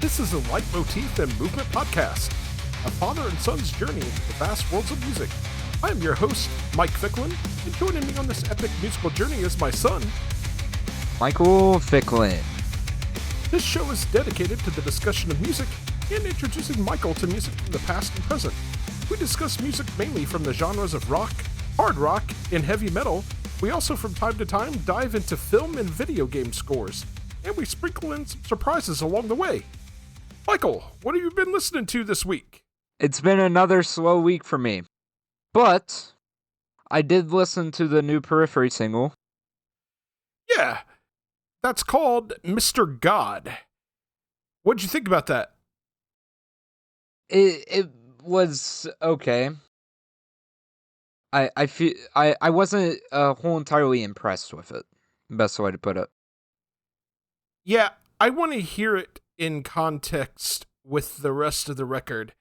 This is a Leitmotif and Movement podcast, a father and son's journey into the vast worlds of music. I am your host, Mike Ficklin, and joining me on this epic musical journey is my son, Michael Ficklin. This show is dedicated to the discussion of music and introducing Michael to music from the past and present. We discuss music mainly from the genres of rock, hard rock, and heavy metal. We also from time to time dive into film and video game scores, and we sprinkle in some surprises along the way. Michael, what have you been listening to this week? It's been another slow week for me, but I did listen to the new Periphery single. Yeah, that's called Mr. God. What'd you think about that? It was okay. I wasn't whole entirely impressed with it. Best way to put it. Yeah, I want to hear it in context with the rest of the record.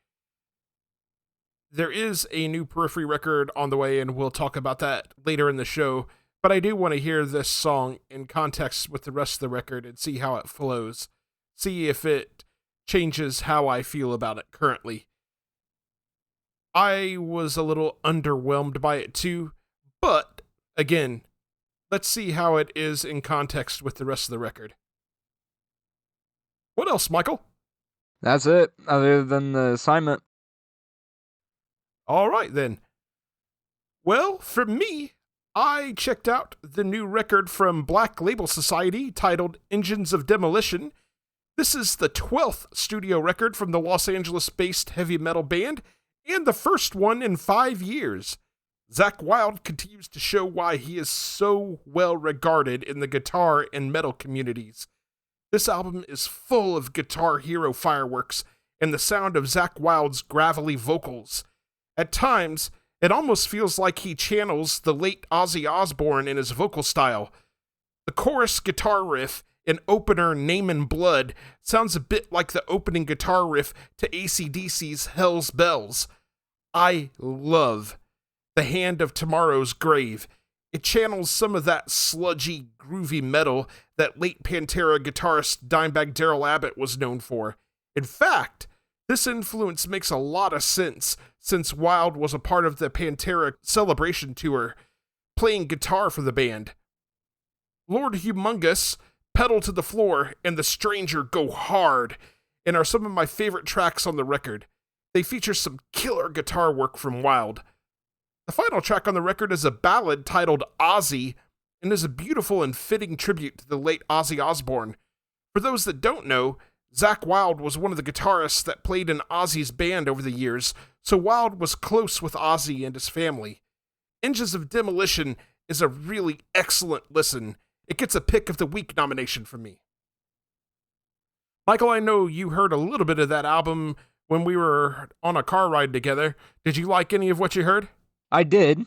There is a new Periphery record on the way, and we'll talk about that later in the show. But I do want to hear this song in context with the rest of the record and see how it flows. See if it changes how I feel about it currently. I was a little underwhelmed by it too, but again, let's see how it is in context with the rest of the record. What else, Michael? That's it, other than the assignment. All right, then. Well, for me, I checked out the new record from Black Label Society titled Engines of Demolition. This is the 12th studio record from the Los Angeles-based heavy metal band, and the first one in 5 years. Zakk Wylde continues to show why he is so well regarded in the guitar and metal communities. This album is full of guitar hero fireworks and the sound of Zakk Wylde's gravelly vocals. At times, it almost feels like he channels the late Ozzy Osbourne in his vocal style. The chorus guitar riff and opener Name in Blood sounds a bit like the opening guitar riff to AC/DC's Hell's Bells. I love The Hand of Tomorrow's Grave. It channels some of that sludgy, groovy metal that late Pantera guitarist Dimebag Darrell Abbott was known for. In fact, this influence makes a lot of sense since Wylde was a part of the Pantera Celebration Tour, playing guitar for the band. Lord Humongous, Pedal to the Floor, and The Stranger go hard and are some of my favorite tracks on the record. They feature some killer guitar work from Wylde. The final track on the record is a ballad titled Ozzy and is a beautiful and fitting tribute to the late Ozzy Osbourne. For those that don't know, Zakk Wylde was one of the guitarists that played in Ozzy's band over the years, so Wylde was close with Ozzy and his family. Engines of Demolition is a really excellent listen. It gets a Pick of the Week nomination from me. Michael, I know you heard a little bit of that album when we were on a car ride together. Did you like any of what you heard? I did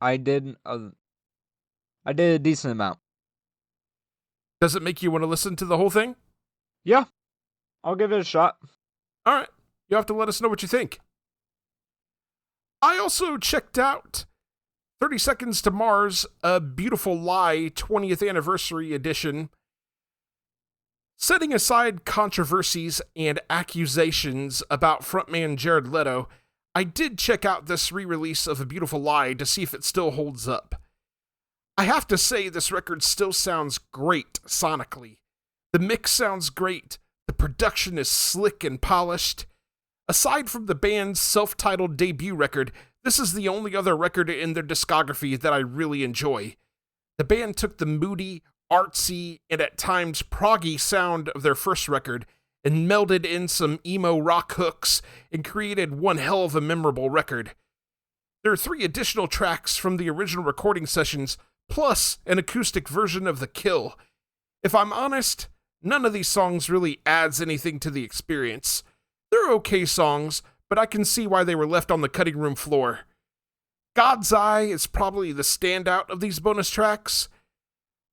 a decent amount. Does it make you want to listen to the whole thing? Yeah, I'll give it a shot. All right, you'll have to let us know what you think. I also checked out 30 Seconds to Mars, A Beautiful Lie 20th Anniversary Edition. Setting aside controversies and accusations about frontman Jared Leto, I did check out this re-release of A Beautiful Lie to see if it still holds up. I have to say this record still sounds great sonically. The mix sounds great, the production is slick and polished. Aside from the band's self-titled debut record, this is the only other record in their discography that I really enjoy. The band took the moody, artsy, and at times proggy sound of their first record and melded in some emo rock hooks and created one hell of a memorable record. There are 3 additional tracks from the original recording sessions, plus an acoustic version of The Kill. If I'm honest, none of these songs really adds anything to the experience. They're okay songs, but I can see why they were left on the cutting room floor. God's Eye is probably the standout of these bonus tracks.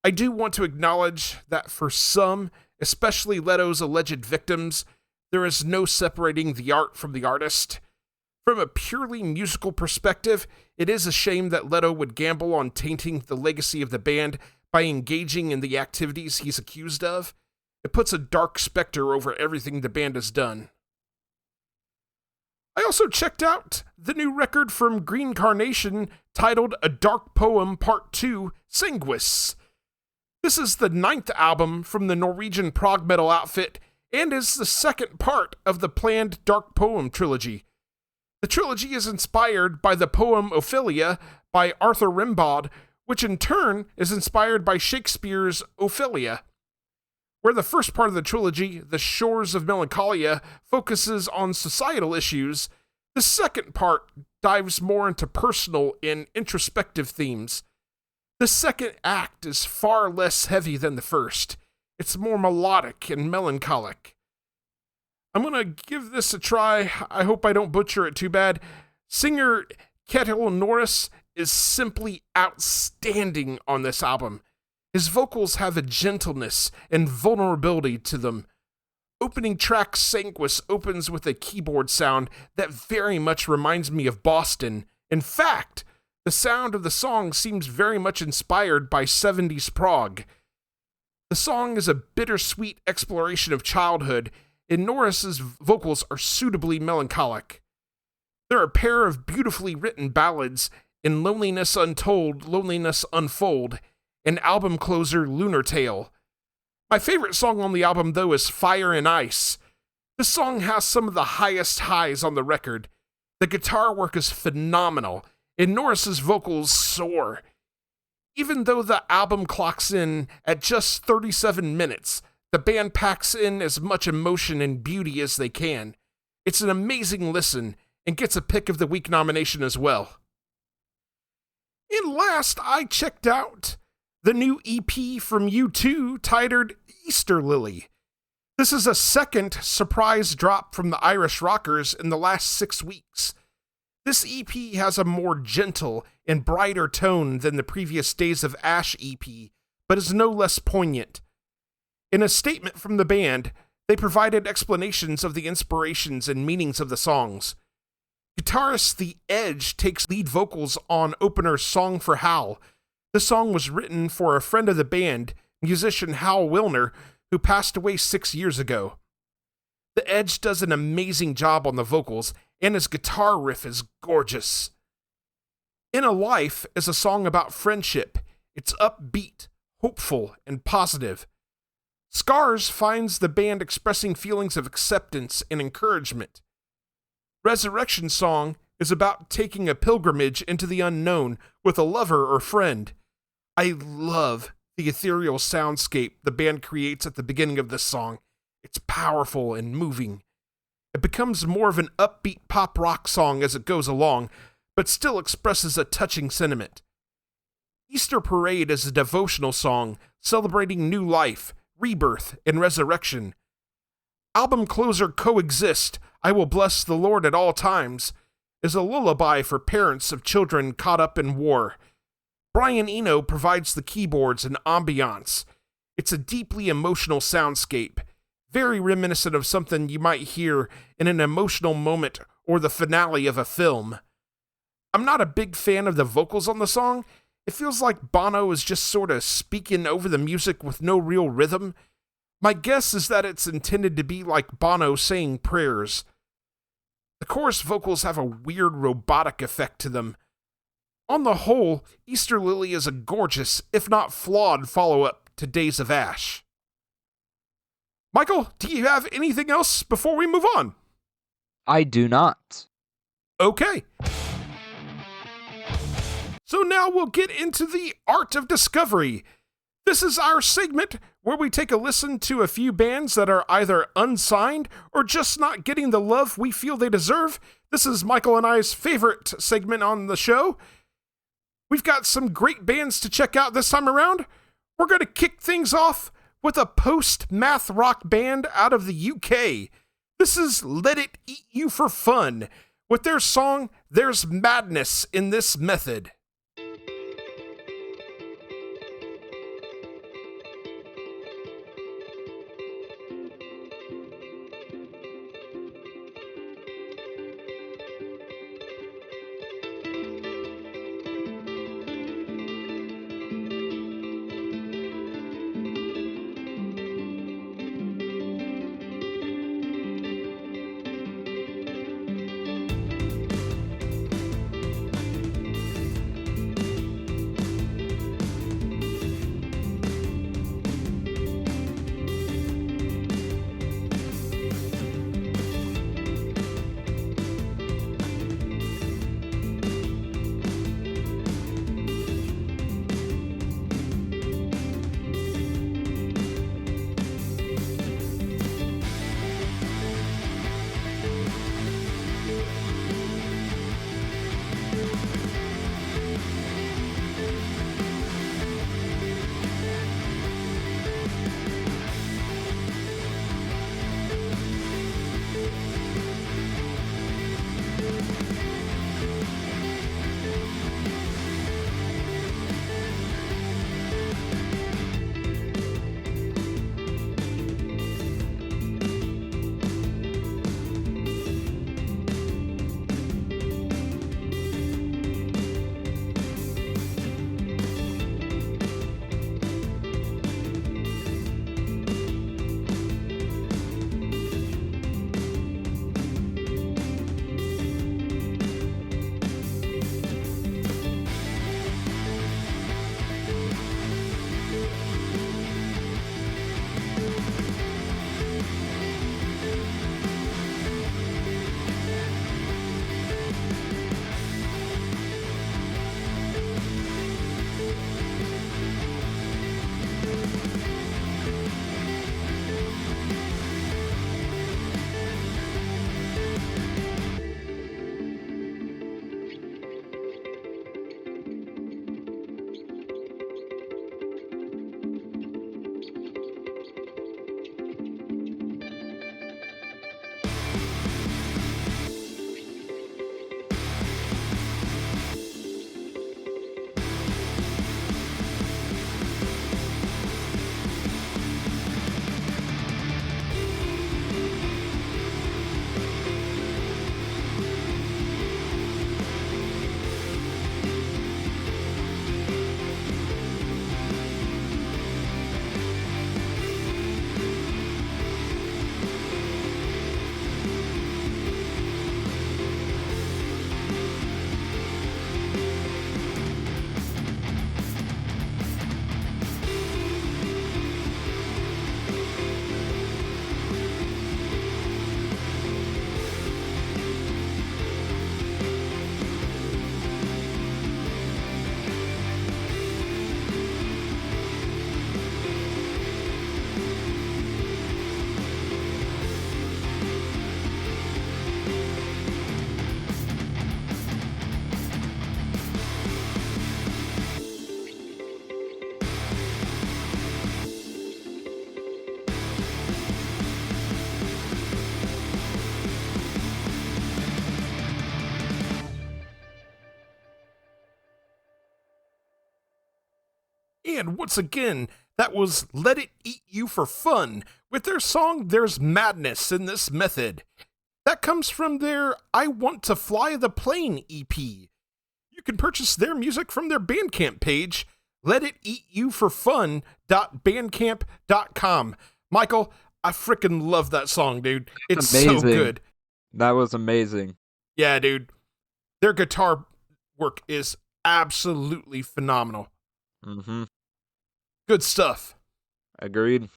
I do want to acknowledge that for some, especially Leto's alleged victims, there is no separating the art from the artist. From a purely musical perspective, it is a shame that Leto would gamble on tainting the legacy of the band by engaging in the activities he's accused of. It puts a dark specter over everything the band has done. I also checked out the new record from Green Carnation titled A Dark Poem Part 2, Sanguis. This is the 9th album from the Norwegian prog metal outfit and is the second part of the planned Dark Poem trilogy. The trilogy is inspired by the poem Ophelia by Arthur Rimbaud, which in turn is inspired by Shakespeare's Ophelia. Where the first part of the trilogy, The Shores of Melancholia, focuses on societal issues, the second part dives more into personal and introspective themes. The second act is far less heavy than the first. It's more melodic and melancholic. I'm going to give this a try. I hope I don't butcher it too bad. Singer Ketil Norris is simply outstanding on this album. His vocals have a gentleness and vulnerability to them. Opening track Sanguis opens with a keyboard sound that very much reminds me of Boston. In fact, the sound of the song seems very much inspired by 70s prog. The song is a bittersweet exploration of childhood, and Norris's vocals are suitably melancholic. There are a pair of beautifully written ballads in Loneliness Untold, Loneliness Unfold, and album closer Lunar Tale. My favorite song on the album, though, is Fire and Ice. This song has some of the highest highs on the record. The guitar work is phenomenal, and Norris's vocals soar. Even though the album clocks in at just 37 minutes, the band packs in as much emotion and beauty as they can. It's an amazing listen, and gets a Pick of the Week nomination as well. And last, I checked out the new EP from U2 titled Easter Lily. This is a second surprise drop from the Irish rockers in the last 6 weeks. This EP has a more gentle and brighter tone than the previous Days of Ash EP, but is no less poignant. In a statement from the band, they provided explanations of the inspirations and meanings of the songs. Guitarist The Edge takes lead vocals on opener Song for Hal. The song was written for a friend of the band, musician Hal Wilner, who passed away 6 years ago. The Edge does an amazing job on the vocals, and his guitar riff is gorgeous. In a Life is a song about friendship. It's upbeat, hopeful, and positive. Scars finds the band expressing feelings of acceptance and encouragement. Resurrection Song is about taking a pilgrimage into the unknown with a lover or friend. I love the ethereal soundscape the band creates at the beginning of this song. It's powerful and moving. It becomes more of an upbeat pop rock song as it goes along, but still expresses a touching sentiment. Easter Parade is a devotional song celebrating new life, rebirth, and resurrection. Album closer Coexist, I Will Bless the Lord at All Times, is a lullaby for parents of children caught up in war. Brian Eno provides the keyboards and ambiance. It's a deeply emotional soundscape, very reminiscent of something you might hear in an emotional moment or the finale of a film. I'm not a big fan of the vocals on the song. It feels like Bono is just sort of speaking over the music with no real rhythm. My guess is that it's intended to be like Bono saying prayers. The chorus vocals have a weird robotic effect to them. On the whole, Easter Lily is a gorgeous, if not flawed, follow-up to Days of Ash. Michael, do you have anything else before we move on? I do not. Okay. So now we'll get into the art of discovery. This is our segment where we take a listen to a few bands that are either unsigned or just not getting the love we feel they deserve. This is Michael and I's favorite segment on the show. We've got some great bands to check out this time around. We're going to kick things off with a post-math rock band out of the UK. This is Let It Eat You for Fun, with their song, There's Madness in This Method. And once again, that was Let It Eat You for Fun with their song There's Madness in This Method. That comes from their I Want to Fly the Plane EP. You can purchase their music from their Bandcamp page, letiteatyoufforfun.bandcamp.com. Michael, I freaking love that song, dude. It's amazing. so good. That was amazing. Yeah, dude. Their guitar work is absolutely phenomenal. Mm-hmm. Good stuff. Agreed.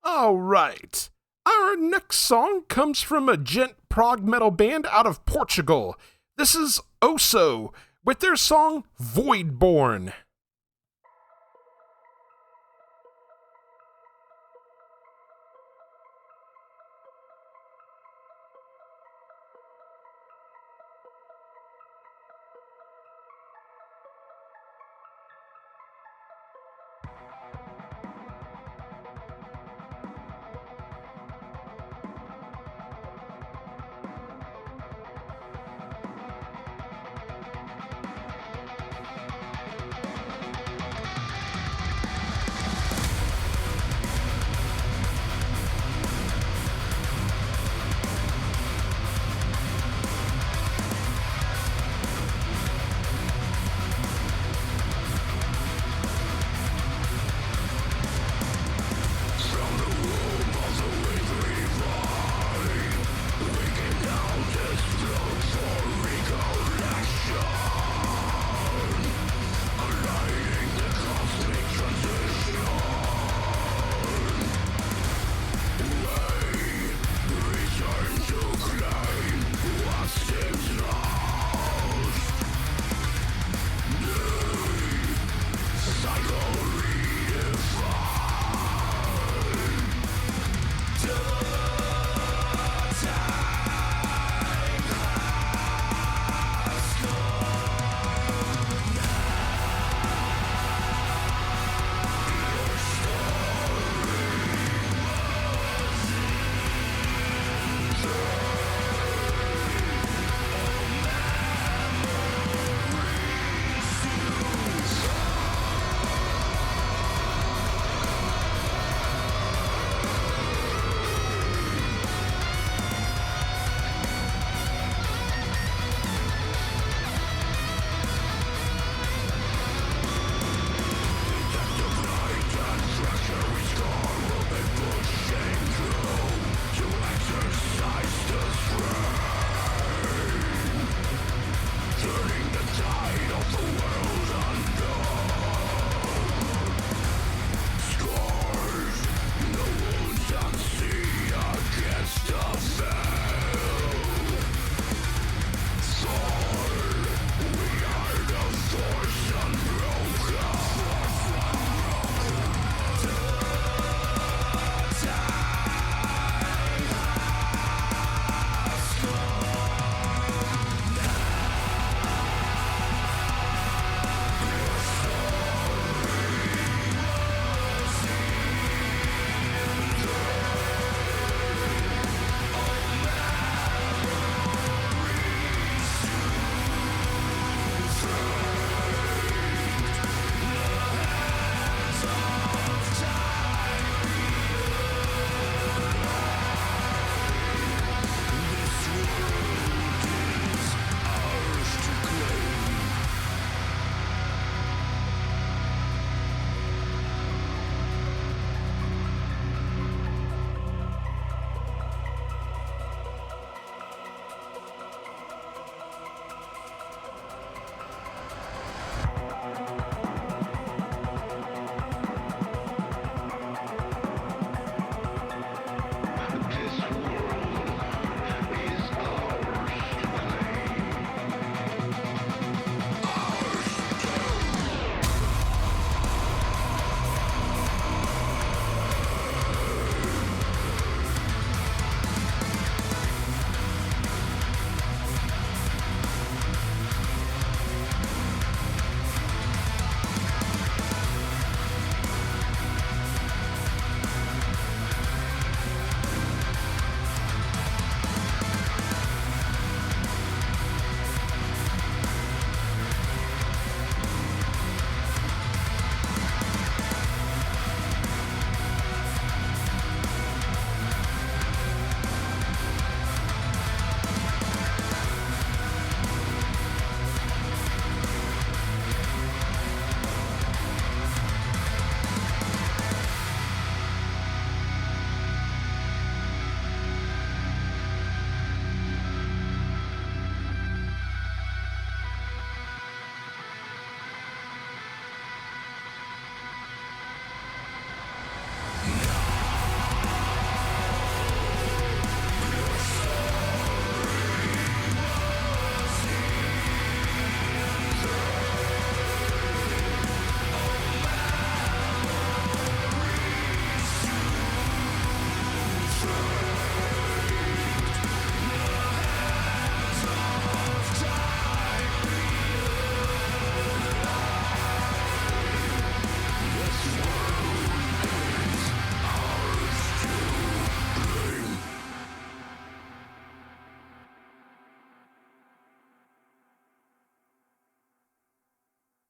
All right. Our next song comes from a gent prog metal band out of Portugal. This is OSSO with their song Voidborn.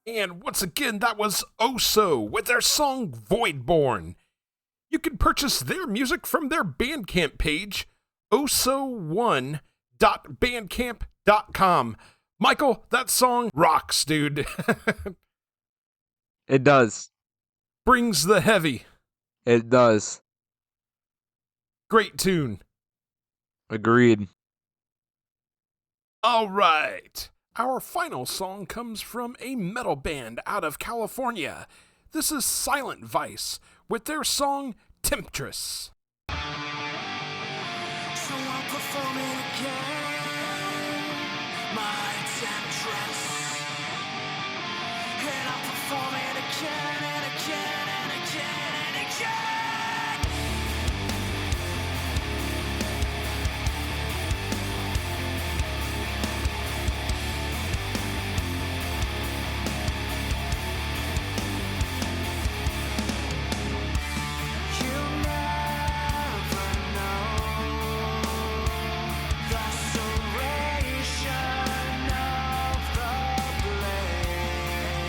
And once again, that was OSSO with their song Voidborn. You can purchase their music from their Bandcamp page, osso1.bandcamp.com. Michael, that song rocks, dude. It does. Brings the heavy. It does. Great tune. Agreed. All right. Our final song comes from a metal band out of California. This is Silent Vice with their song Temptress. So I'm performing again, my temptress. And I'm performing again and again and again and again. You'll never know the serration of the blade.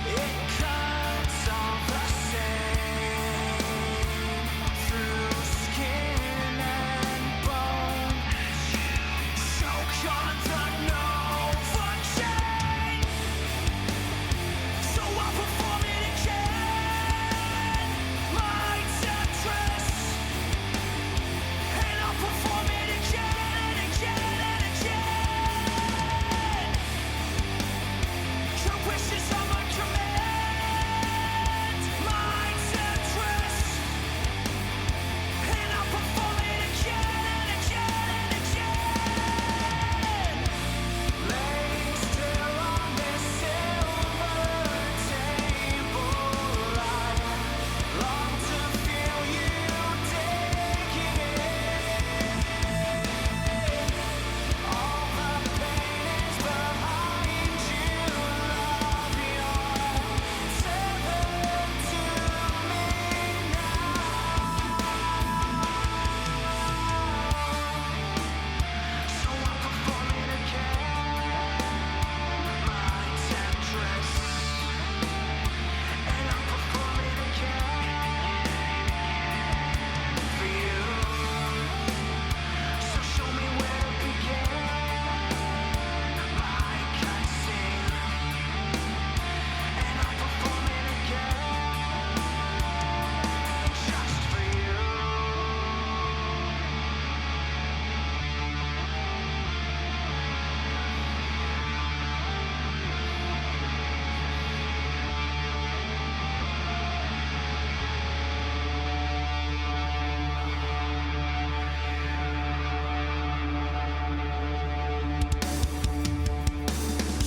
It cuts all the same through skin and bone. Choke on the Novocaine. So I'm performing again, my temptress. And I'm performing again and again and again. Your wishes are my command, my temptress. And I'm performing again and again and again. Laying still on this silver table, I long to feel you taking it. All the pain is behind you, love. You're tethered to me now. So I'm performing again, my temptress. And I'm performing again for you. So show me where it began, like I sing. And I'm performing again, just for you.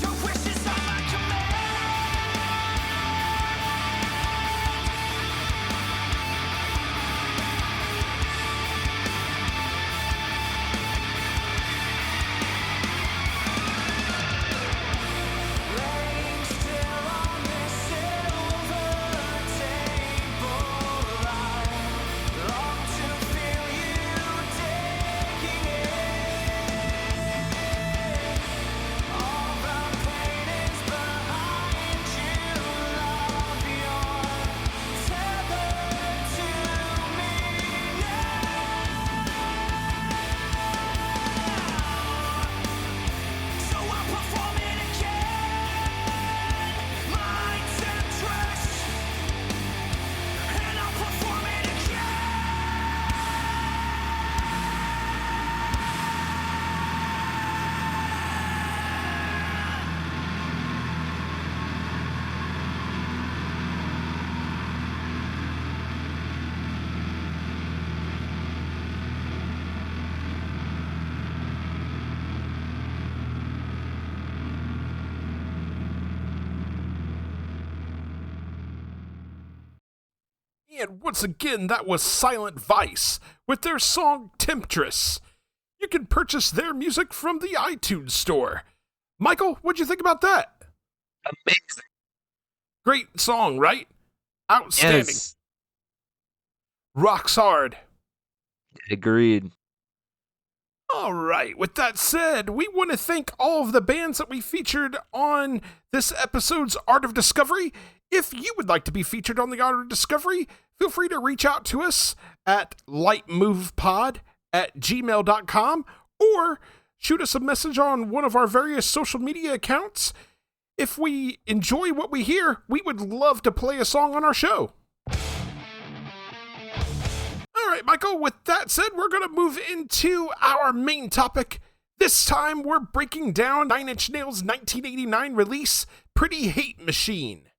Your wishes are my laying still on this silver table. I long to feel you taking it. All the pain is behind you, love. You're tethered to me now. So I'm performing again, my temptress. And I'm performing And once again, that was Silent Vice with their song Temptress. You can purchase their music from the iTunes store. Michael, what'd you think about that? Amazing. Great song, right? Outstanding. Yes. Rocks hard. Agreed. All right, with that said, we want to thank all of the bands that we featured on this episode's Art of Discovery. If you would like to be featured on the Art of Discovery, feel free to reach out to us at lightmovepod@gmail.com or shoot us a message on one of our various social media accounts. If we enjoy what we hear, we would love to play a song on our show. All right, Michael, with that said, we're going to move into our main topic. This time, we're breaking down Nine Inch Nails' 1989 release, Pretty Hate Machine.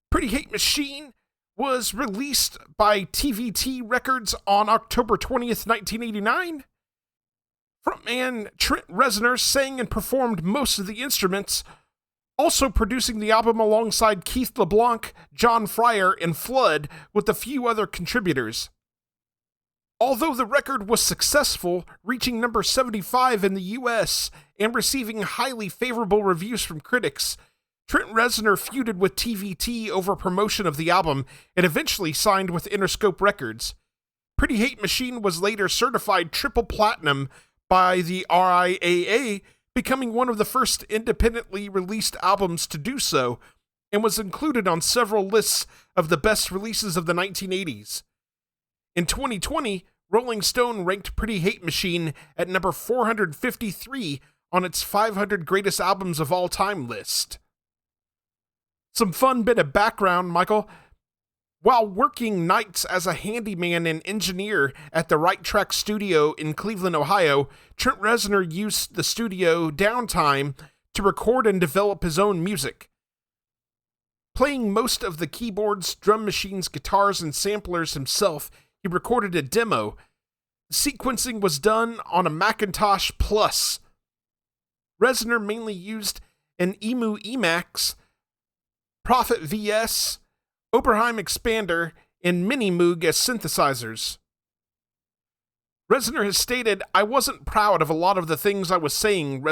Pretty Hate Machine was released by TVT Records on October 20th, 1989. Frontman Trent Reznor sang and performed most of the instruments, also producing the album alongside Keith LeBlanc, John Fryer, and Flood, with a few other contributors. Although the record was successful, reaching number 75 in the US and receiving highly favorable reviews from critics, Trent Reznor feuded with TVT over promotion of the album and eventually signed with Interscope Records. Pretty Hate Machine was later certified triple platinum by the RIAA, becoming one of the first independently released albums to do so, and was included on several lists of the best releases of the 1980s. In 2020, Rolling Stone ranked Pretty Hate Machine at number 453 on its 500 Greatest Albums of All Time list. Some fun bit of background, Michael. While working nights as a handyman and engineer at the Right Track Studio in Cleveland, Ohio, Trent Reznor used the studio downtime to record and develop his own music. Playing most of the keyboards, drum machines, guitars, and samplers himself, he recorded a demo. The sequencing was done on a Macintosh Plus. Reznor mainly used an Emax, Prophet VS, Oberheim Expander, and Mini Moog as synthesizers. Reznor has stated, "I wasn't proud of a lot of the things I was saying,"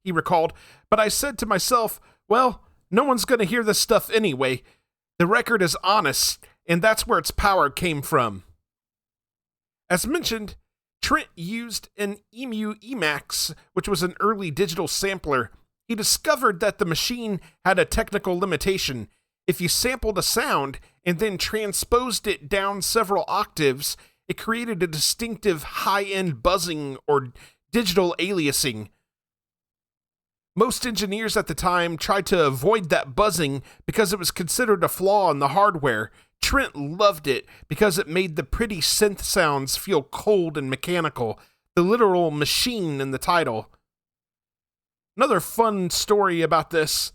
he recalled, "but I said to myself, well, no one's going to hear this stuff anyway. The record is honest, and that's where its power came from." As mentioned, Trent used an Emax, which was an early digital sampler. He discovered that the machine had a technical limitation. If you sampled a sound and then transposed it down several octaves, it created a distinctive high-end buzzing or digital aliasing. Most engineers at the time tried to avoid that buzzing because it was considered a flaw in the hardware. Trent loved it because it made the pretty synth sounds feel cold and mechanical, the literal machine in the title. Another fun story about this: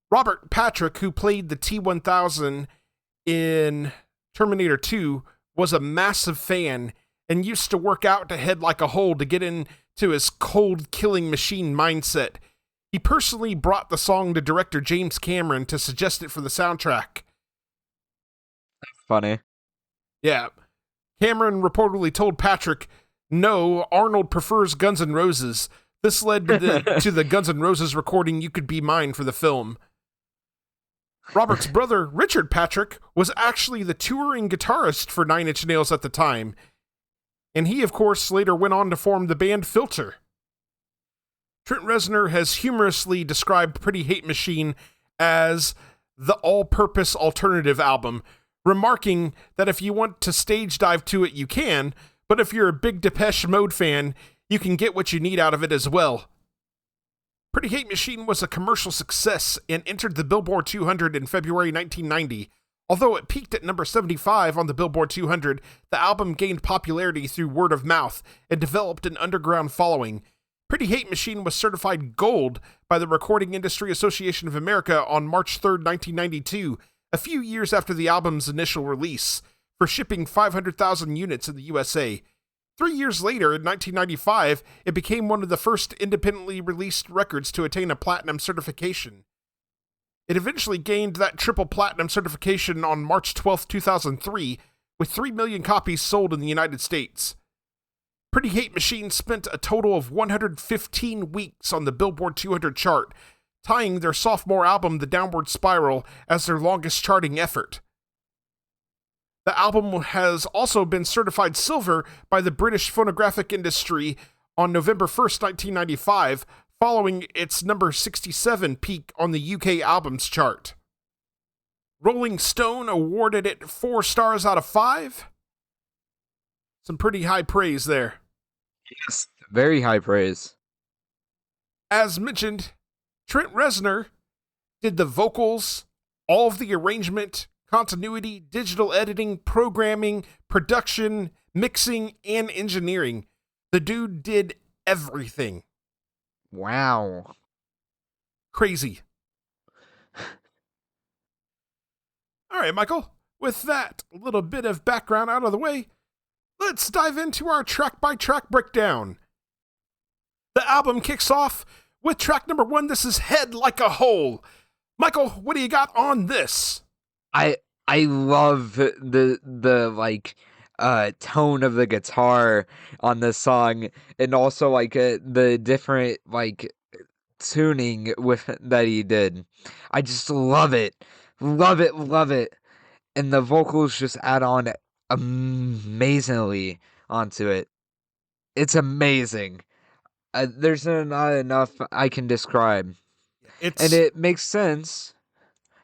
Robert Patrick, who played the T-1000 in Terminator 2, was a massive fan and used to work out to Head Like a Hole to get into his cold killing machine mindset. He personally brought the song to director James Cameron to suggest it for the soundtrack. Funny. Yeah. Cameron reportedly told Patrick, "No, Arnold prefers Guns N' Roses." This led to the Guns N' Roses recording "You Could Be Mine" for the film. Robert's brother, Richard Patrick, was actually the touring guitarist for Nine Inch Nails at the time, and he, of course, later went on to form the band Filter. Trent Reznor has humorously described Pretty Hate Machine as the all-purpose alternative album, remarking that if you want to stage dive to it, you can, but if you're a big Depeche Mode fan, you can get what you need out of it as well. Pretty Hate Machine was a commercial success and entered the Billboard 200 in February 1990. Although it peaked at number 75 on the Billboard 200, the album gained popularity through word of mouth and developed an underground following. Pretty Hate Machine was certified gold by the Recording Industry Association of America on March 3, 1992, a few years after the album's initial release, for shipping 500,000 units in the USA. 3 years later, in 1995, it became one of the first independently released records to attain a platinum certification. It eventually gained that triple platinum certification on March 12, 2003, with 3 million copies sold in the United States. Pretty Hate Machine spent a total of 115 weeks on the Billboard 200 chart, tying their sophomore album, The Downward Spiral, as their longest charting effort. The album has also been certified silver by the British phonographic industry on November 1st, 1995, following its number 67 peak on the UK albums chart. Rolling Stone awarded it 4 stars out of 5. Some pretty high praise there. Yes, very high praise. As mentioned, Trent Reznor did the vocals, all of the arrangement, continuity, digital editing, programming, production, mixing, and engineering. The dude did everything. Wow. Crazy. All right, Michael, with that little bit of background out of the way, let's dive into our track-by-track breakdown. The album kicks off with track number 1. This is Head Like a Hole. Michael, what do you got on this? I love the like tone of the guitar on this song, and also like the different like tuning with that he did. I just love it. Love it. And the vocals just add on amazingly onto it. It's amazing. There's not enough I can describe. And it makes sense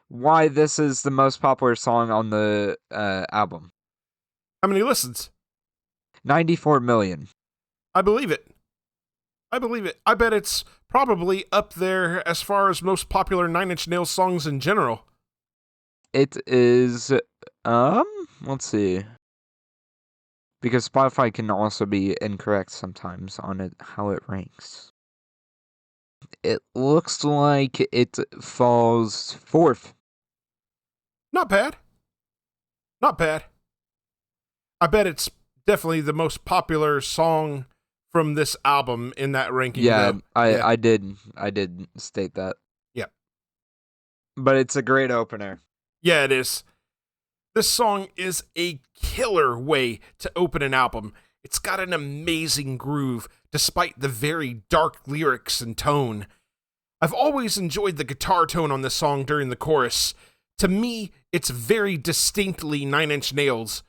why this is the most popular song on the album. How many listens? 94 million. I believe it. I bet it's probably up there as far as most popular Nine Inch Nails songs in general. It is, let's see. Because Spotify can also be incorrect sometimes on it, how it ranks. It looks like it falls 4th. Not bad. I bet it's definitely the most popular song from this album in that ranking. Yeah, though. I did state that. Yeah. But it's a great opener. Yeah, it is. This song is a killer way to open an album. It's got an amazing groove, despite the very dark lyrics and tone. I've always enjoyed the guitar tone on this song during the chorus. To me, it's very distinctly Nine Inch Nails.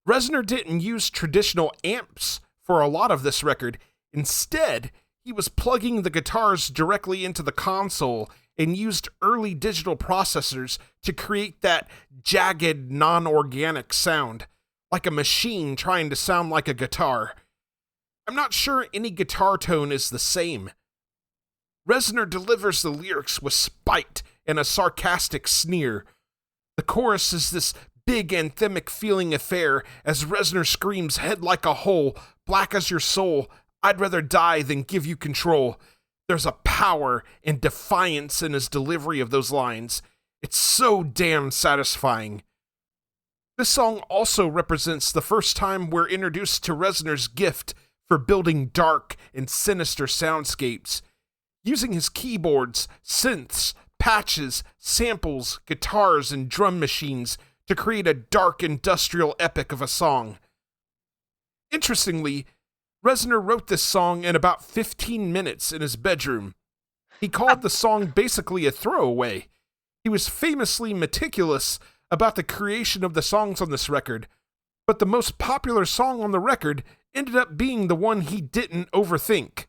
Reznor didn't use traditional amps for a lot of this record. Instead, he was plugging the guitars directly into the console and used early digital processors to create that jagged, non-organic sound, like a machine trying to sound like a guitar. I'm not sure any guitar tone is the same. Reznor delivers the lyrics with spite and a sarcastic sneer. The chorus is this big anthemic feeling affair as Reznor screams, "Head like a hole, black as your soul, I'd rather die than give you control." There's a power and defiance in his delivery of those lines. It's so damn satisfying. This song also represents the first time we're introduced to Reznor's gift for building dark and sinister soundscapes. Using his keyboards, synths, patches, samples, guitars, and drum machines to create a dark industrial epic of a song. Interestingly, Reznor wrote this song in about 15 minutes in his bedroom. He called the song basically a throwaway. He was famously meticulous about the creation of the songs on this record, but the most popular song on the record ended up being the one he didn't overthink.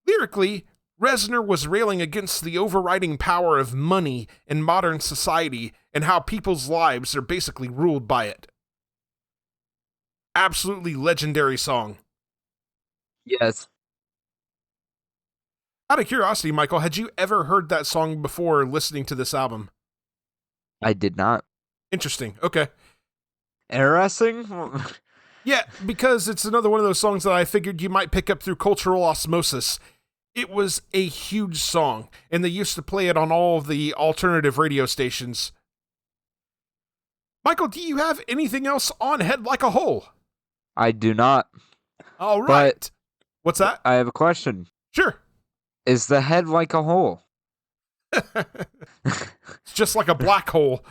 Lyrically, Reznor was railing against the overriding power of money in modern society and how people's lives are basically ruled by it. Absolutely legendary song. Yes. Out of curiosity, Michael, had you ever heard that song before listening to this album? I did not. Interesting. Okay. Interesting? Yeah, because it's another one of those songs that I figured you might pick up through cultural osmosis. It was a huge song, and they used to play it on all of the alternative radio stations. Michael, do you have anything else on Head Like a Hole? I do not. All right. What's that? I have a question. Sure. Is the head like a hole? It's just like a black hole.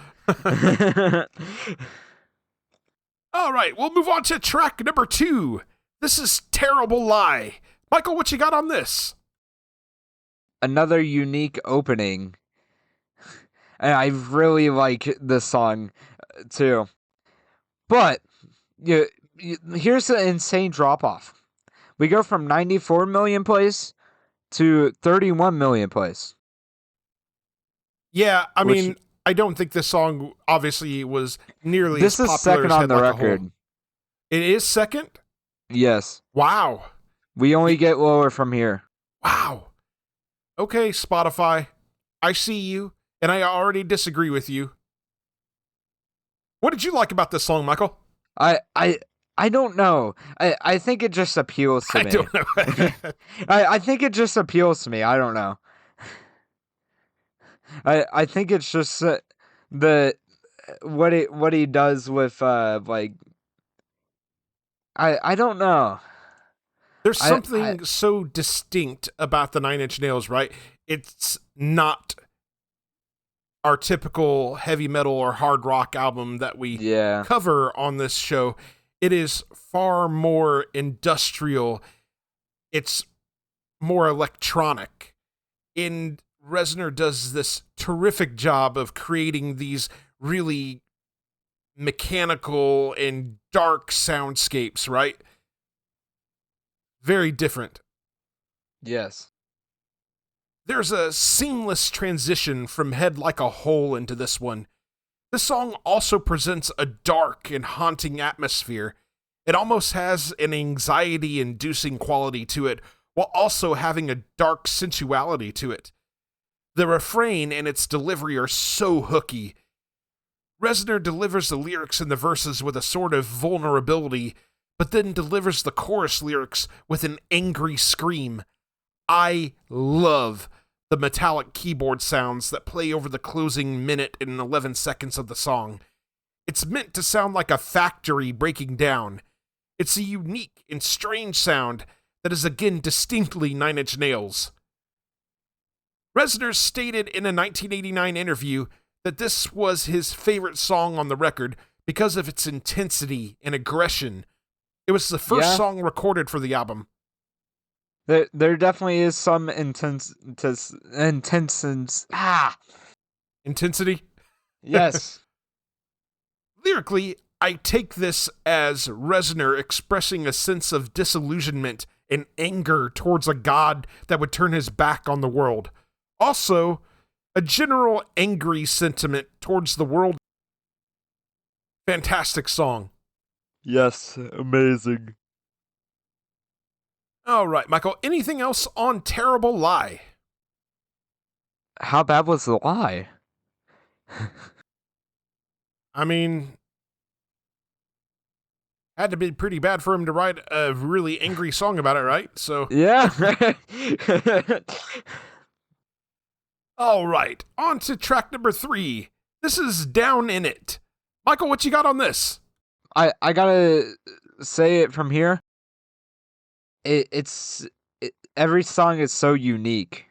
All right, we'll move on to track number 2. This is Terrible Lie. Michael, what you got on this? Another unique opening. And I really like this song, too. But here's the insane drop off. We go from 94 million plays to 31 million plays. Yeah, I Which- mean, I don't think this song obviously was nearly This as is popular second as on Head the Like a record. Hole. It is second? Yes. Wow. We only get lower from here. Wow. Okay, Spotify. I see you, and I already disagree with you. What did you like about this song, Michael? I don't know. I think it just appeals to me. I don't know. I think it just appeals to me. I don't know. I think it's just the what he does with like I don't know. There's something so distinct about the Nine Inch Nails, right? It's not our typical heavy metal or hard rock album that we cover on this show. It is far more industrial. It's more electronic. And Reznor does this terrific job of creating these really mechanical and dark soundscapes, right? Very different. Yes. There's a seamless transition from Head Like a Hole into this one. This song also presents a dark and haunting atmosphere. It almost has an anxiety-inducing quality to it, while also having a dark sensuality to it. The refrain and its delivery are so hooky. Reznor delivers the lyrics in the verses with a sort of vulnerability, but then delivers the chorus lyrics with an angry scream. I love the metallic keyboard sounds that play over the closing minute and 11 seconds of the song. It's meant to sound like a factory breaking down. It's a unique and strange sound that is again distinctly Nine Inch Nails. Reznor stated in a 1989 interview that this was his favorite song on the record because of its intensity and aggression. It was the first song recorded for the album. There definitely is some intensity. Yes. Lyrically, I take this as Reznor expressing a sense of disillusionment and anger towards a god that would turn his back on the world. Also, a general angry sentiment towards the world. Fantastic song. Yes, amazing. All right, Michael, anything else on Terrible Lie? How bad was the lie? I mean, had to be pretty bad for him to write a really angry song about it, right? So yeah. All right, on to track number 3. This is Down in It. Michael, what you got on this? I gotta say it from here. Every song is so unique.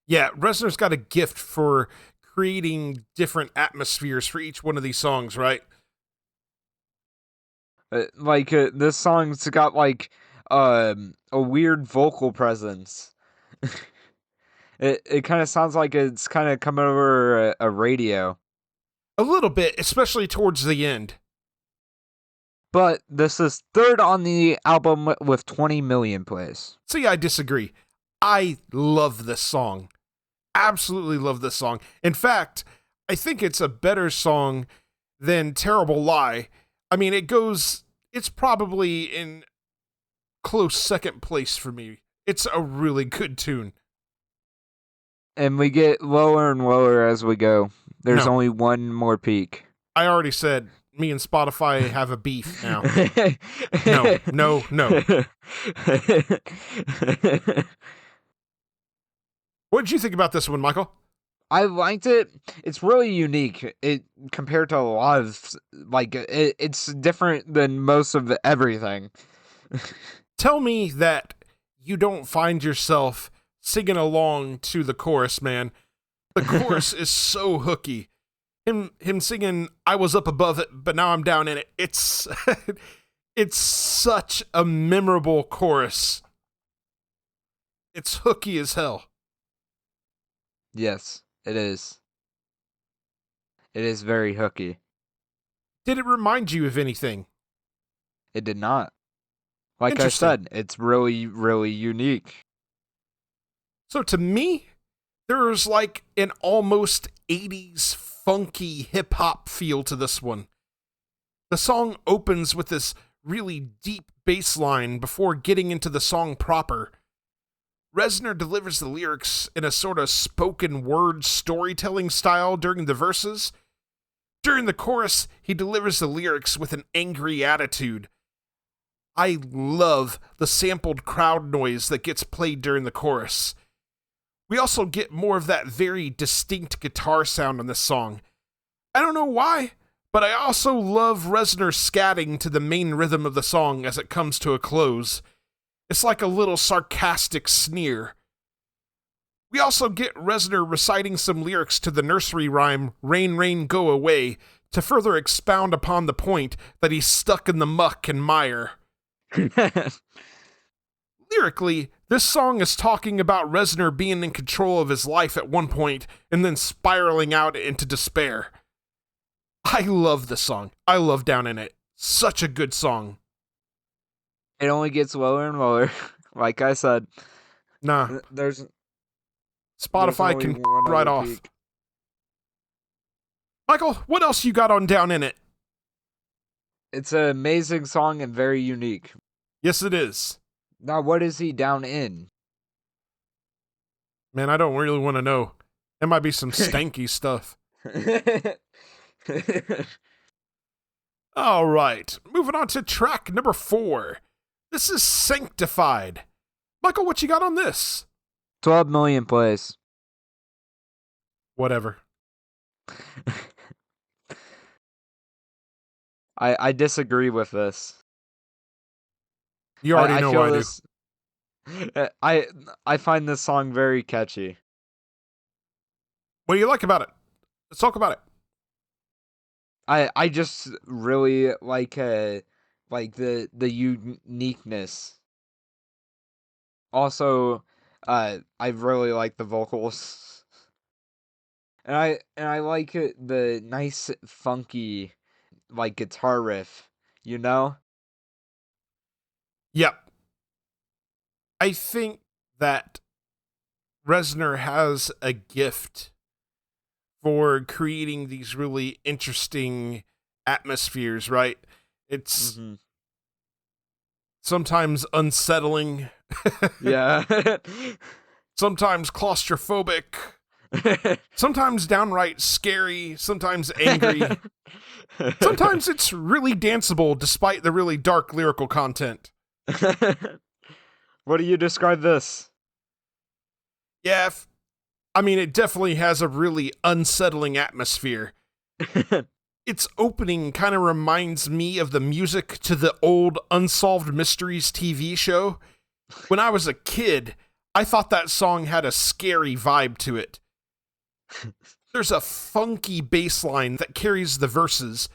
Yeah, Reznor's got a gift for creating different atmospheres for each one of these songs, right? This song's got a weird vocal presence. It kind of sounds like it's kind of coming over a radio. A little bit, especially towards the end. But this is third on the album with 20 million plays. See, I disagree. I love this song. Absolutely love this song. In fact, I think it's a better song than Terrible Lie. I mean, it's probably in close second place for me. It's a really good tune. And we get lower and lower as we go. There's No. only one more peak. I already said me and Spotify have a beef now. No. What did you think about this one, Michael? I liked it. It's really unique. It compared to a lot of it's different than most of everything. Tell me that you don't find yourself singing along to the chorus, man. The chorus is so hooky. Him singing "I was up above it, but now I'm down in it." It's it's such a memorable chorus. It's hooky as hell. Yes, it is. It is very hooky. Did it remind you of anything? It did not. Like I Interesting. said, it's really, really unique. So to me, there's like an almost 80s funky hip hop feel to this one. The song opens with this really deep bass line before getting into the song proper. Reznor delivers the lyrics in a sort of spoken word storytelling style during the verses. During the chorus, he delivers the lyrics with an angry attitude. I love the sampled crowd noise that gets played during the chorus. We also get more of that very distinct guitar sound on this song. I don't know why, but I also love Reznor scatting to the main rhythm of the song as it comes to a close. It's like a little sarcastic sneer. We also get Reznor reciting some lyrics to the nursery rhyme, Rain, Rain, Go Away, to further expound upon the point that he's stuck in the muck and mire. Lyrically, this song is talking about Reznor being in control of his life at one point and then spiraling out into despair. I love this song. I love Down in It. Such a good song. It only gets lower and lower. Like I said, Nah, there's Spotify only can one right other off. peak. Michael, what else you got on Down in It? It's an amazing song and very unique. Yes, it is. Now, what is he down in? Man, I don't really want to know. There might be some stanky stuff. All right, moving on to track number 4. This is Sanctified. Michael, what you got on this? 12 million plays. Whatever. I disagree with this. You already know feel why I do. this, I find this song very catchy. What do you like about it? Let's talk about it. I just really like the uniqueness. Also, I really like the vocals, and I like the nice funky like guitar riff. You know? Yep. I think that Reznor has a gift for creating these really interesting atmospheres, right? It's sometimes unsettling, Yeah. sometimes claustrophobic, sometimes downright scary, sometimes angry. Sometimes it's really danceable despite the really dark lyrical content. What do you describe this? Yeah, I mean, it definitely has a really unsettling atmosphere. Its opening kind of reminds me of the music to the old Unsolved Mysteries TV show. When I was a kid, I thought that song had a scary vibe to it. There's a funky bass line that carries the verses.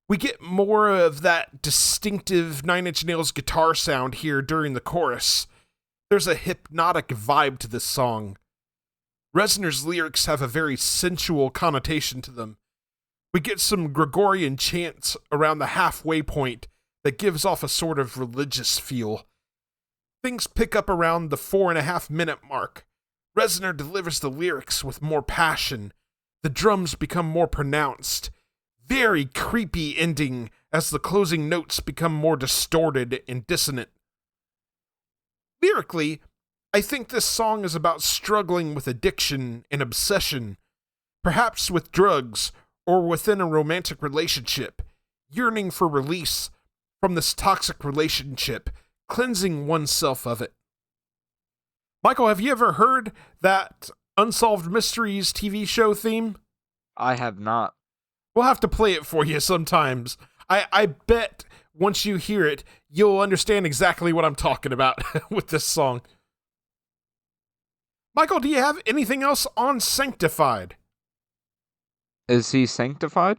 We get more of that distinctive Nine Inch Nails guitar sound here during the chorus. There's a hypnotic vibe to this song. Reznor's lyrics have a very sensual connotation to them. We get some Gregorian chants around the halfway point that gives off a sort of religious feel. Things pick up around the 4.5-minute mark. Reznor delivers the lyrics with more passion. The drums become more pronounced. Very creepy ending as the closing notes become more distorted and dissonant. Lyrically, I think this song is about struggling with addiction and obsession, perhaps with drugs or within a romantic relationship, yearning for release from this toxic relationship, cleansing oneself of it. Michael, have you ever heard that Unsolved Mysteries TV show theme? I have not. We'll have to play it for you sometimes. I bet once you hear it, you'll understand exactly what I'm talking about with this song. Michael, do you have anything else on Sanctified? Is he sanctified?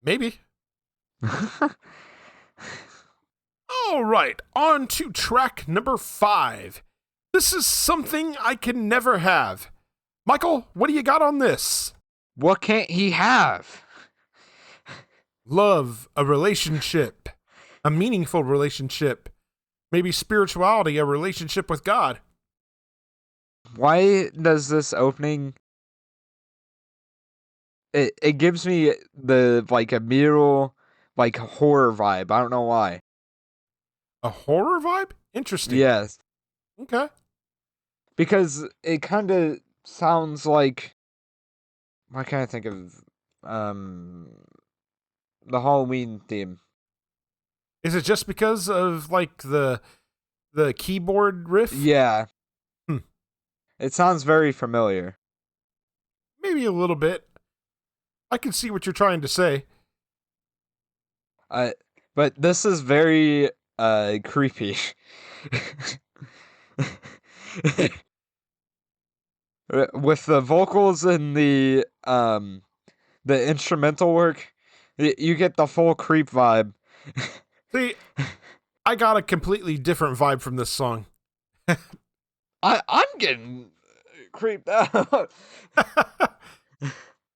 Maybe. All right, on to track number 5. This is Something I Can Never Have. Michael, what do you got on this? What can't he have? Love, a relationship, a meaningful relationship, maybe spirituality, a relationship with God. Why does this opening... It gives me the, like, a mural, like, horror vibe. I don't know why. A horror vibe? Interesting. Yes. Okay. Because it kind of sounds like... Why can't I think of the Halloween theme? Is it just because of like the keyboard riff? Yeah. Hmm. It sounds very familiar. Maybe a little bit. I can see what you're trying to say. But this is very creepy. With the vocals and the instrumental work, you get the full creep vibe. See, I got a completely different vibe from this song. I'm getting creeped out.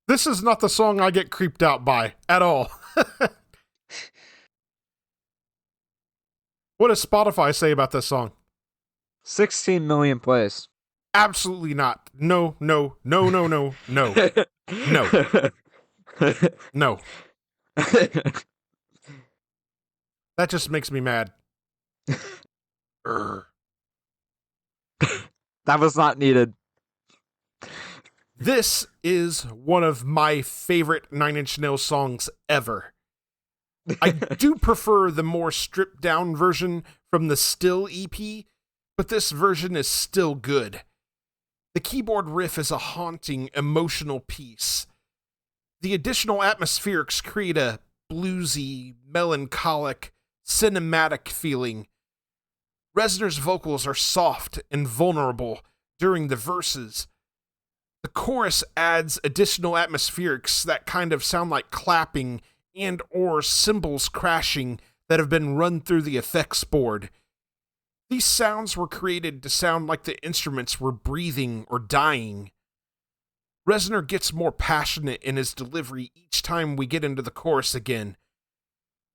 This is not the song I get creeped out by at all. What does Spotify say about this song? 16 million plays. Absolutely not. No, no, no, no, no, no, no, no. That just makes me mad. Urgh. That was not needed. This is one of my favorite Nine Inch Nails songs ever. I do prefer the more stripped down version from the Still EP, but this version is still good. The keyboard riff is a haunting, emotional piece. The additional atmospherics create a bluesy, melancholic, cinematic feeling. Reznor's vocals are soft and vulnerable during the verses. The chorus adds additional atmospherics that kind of sound like clapping and or cymbals crashing that have been run through the effects board. These sounds were created to sound like the instruments were breathing or dying. Reznor gets more passionate in his delivery each time we get into the chorus again.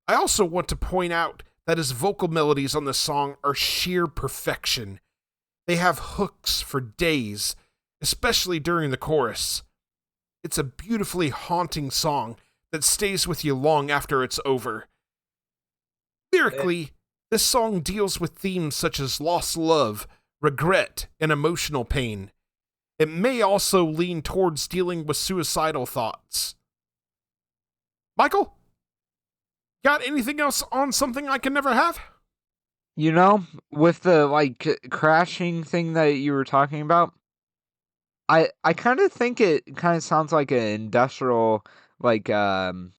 I also want to point out that his vocal melodies on this song are sheer perfection. They have hooks for days, especially during the chorus. It's a beautifully haunting song that stays with you long after it's over. Lyrically, this song deals with themes such as lost love, regret, and emotional pain. It may also lean towards dealing with suicidal thoughts. Michael? Got anything else on Something I Can Never Have? You know, with the like crashing thing that you were talking about, I kind of think it kind of sounds like an industrial like something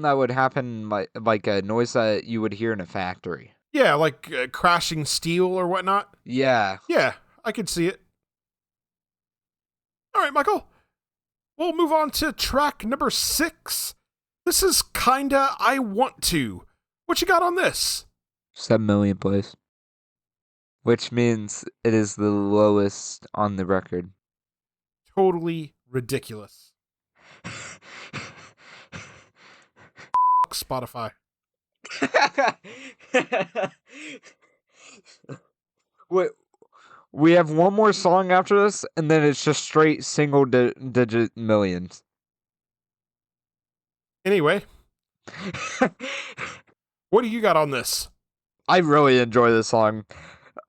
that would happen like a noise that you would hear in a factory. Yeah, like crashing steel or whatnot. Yeah. Yeah, I could see it. All right, Michael. We'll move on to track number 6. This is Kinda I Want To. What you got on this? 7 million plays. Which means it is the lowest on the record. Totally ridiculous. Spotify. Wait, we have one more song after this, and then it's just straight single digit millions. Anyway, what do you got on this? I really enjoy this song.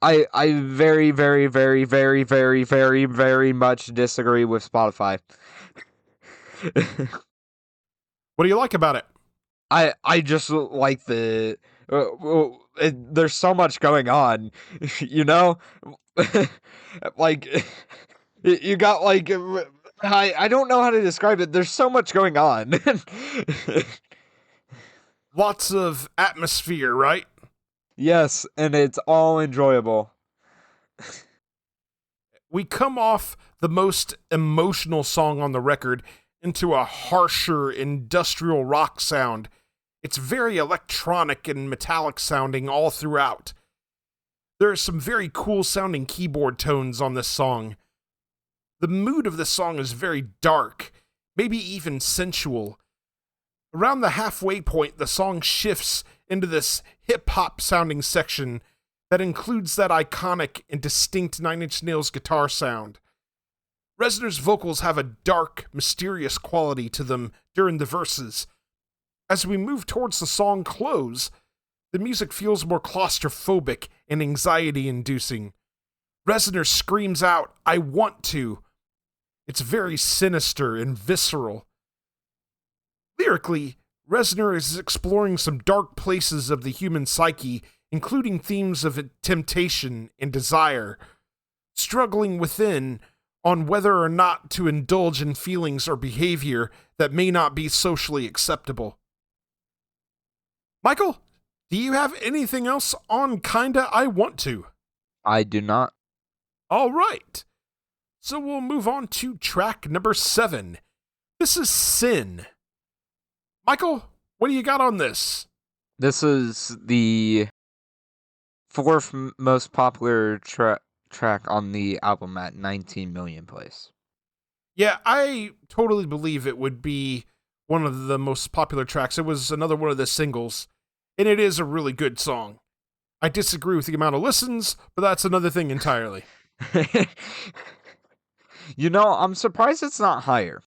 I very, very, very, very, very, very, very much disagree with Spotify. What do you like about it? I just like the there's so much going on, you know, like you got like I don't know how to describe it. There's so much going on. Lots of atmosphere, right? Yes, and it's all enjoyable. We come off the most emotional song on the record into a harsher industrial rock sound. It's very electronic and metallic sounding all throughout. There are some very cool sounding keyboard tones on this song. The mood of this song is very dark. maybe even sensual. Around the halfway point, the song shifts into this hip-hop sounding section that includes that iconic and distinct Nine Inch Nails guitar sound. Reznor's vocals have a dark, mysterious quality to them during the verses. As we move towards the song close, the music feels more claustrophobic and anxiety-inducing. Reznor screams out, "I want to." It's very sinister and visceral. Lyrically, Reznor is exploring some dark places of the human psyche, including themes of temptation and desire, struggling within on whether or not to indulge in feelings or behavior that may not be socially acceptable. Michael, do you have anything else on Kinda I Want To? I do not. All right. So we'll move on to track number 7. This is Sin. Michael, what do you got on this? This is the fourth most popular track on the album at 19 million plays. Yeah, I totally believe it would be one of the most popular tracks. It was another one of the singles, and it is a really good song. I disagree with the amount of listens, but that's another thing entirely. You know, I'm surprised it's not higher.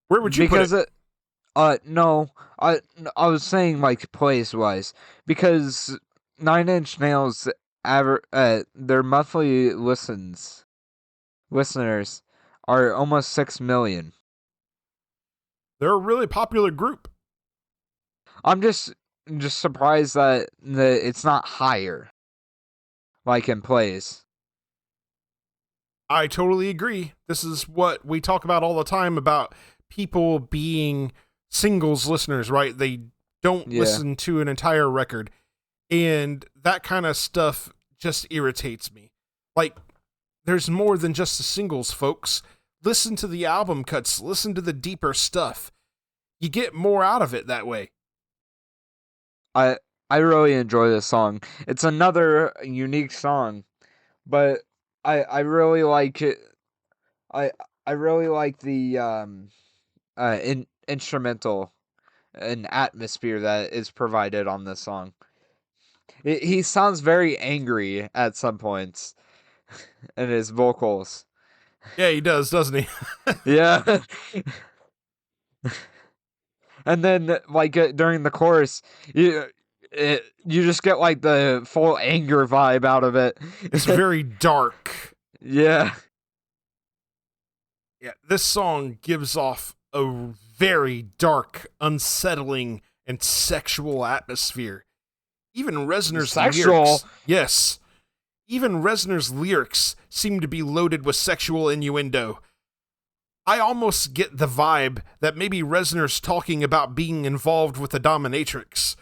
Where would you put it? No, I was saying like plays wise, because Nine Inch Nails their monthly listeners are almost 6 million. They're a really popular group. I'm just surprised that it's not higher, like in plays. I totally agree. This is what we talk about all the time about people being singles listeners, right? They don't listen to an entire record. And that kind of stuff just irritates me. Like, there's more than just the singles, folks. Listen to the album cuts. Listen to the deeper stuff. You get more out of it that way. I really enjoy this song. It's another unique song, but I really like it. I really like the instrumental and atmosphere that is provided on this song. He sounds very angry at some points in his vocals. Yeah, he does, doesn't he? Yeah. And then, like, during the chorus, you just get, like, the full anger vibe out of it. It's very dark. Yeah. Yeah, this song gives off a very dark, unsettling, and sexual atmosphere. Even Reznor's lyrics... Yes. Even Reznor's lyrics seem to be loaded with sexual innuendo. I almost get the vibe that maybe Reznor's talking about being involved with a dominatrix.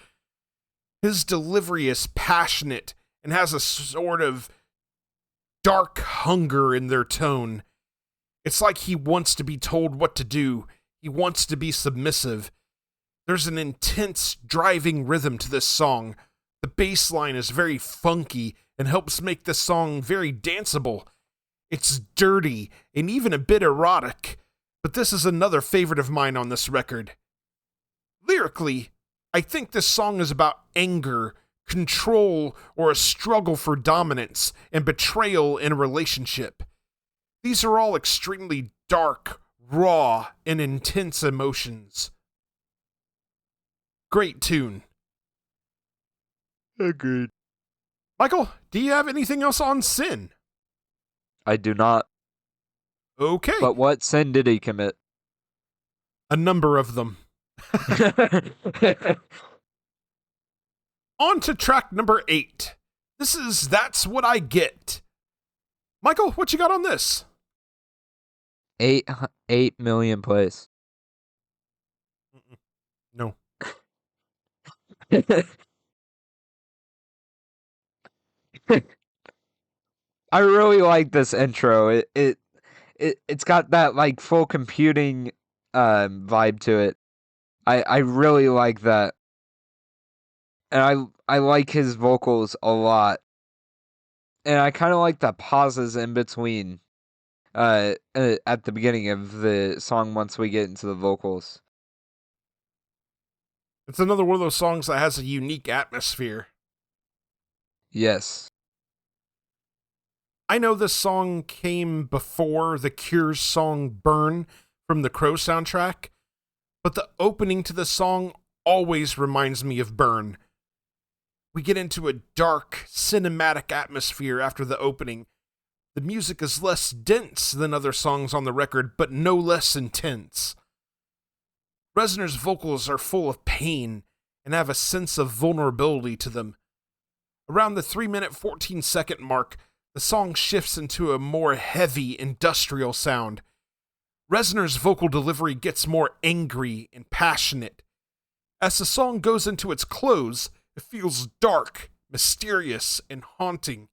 His delivery is passionate and has a sort of dark hunger in their tone. It's like he wants to be told what to do. He wants to be submissive. There's an intense, driving rhythm to this song. The bass line is very funky and helps make this song very danceable. It's dirty and even a bit erotic, but this is another favorite of mine on this record. Lyrically, I think this song is about anger, control, or a struggle for dominance and betrayal in a relationship. These are all extremely dark, raw, and intense emotions. Great tune. Agreed. Michael, do you have anything else on Sin? I do not. Okay. But what sin did he commit? A number of them. On to track number 8. This is That's What I Get. Michael, what you got on this? 8 million plays. No. I really like this intro. It's got that like full computing vibe to it. I really like that. And I like his vocals a lot. And I kind of like the pauses in between. at the beginning of the song once we get into the vocals. It's another one of those songs that has a unique atmosphere. Yes. I know this song came before The Cure's song Burn from the Crow soundtrack, but the opening to the song always reminds me of Burn. We get into a dark, cinematic atmosphere after the opening. The music is less dense than other songs on the record, but no less intense. Reznor's vocals are full of pain and have a sense of vulnerability to them. Around the 3-minute 14-second mark, the song shifts into a more heavy, industrial sound. Reznor's vocal delivery gets more angry and passionate. As the song goes into its close, it feels dark, mysterious, and haunting.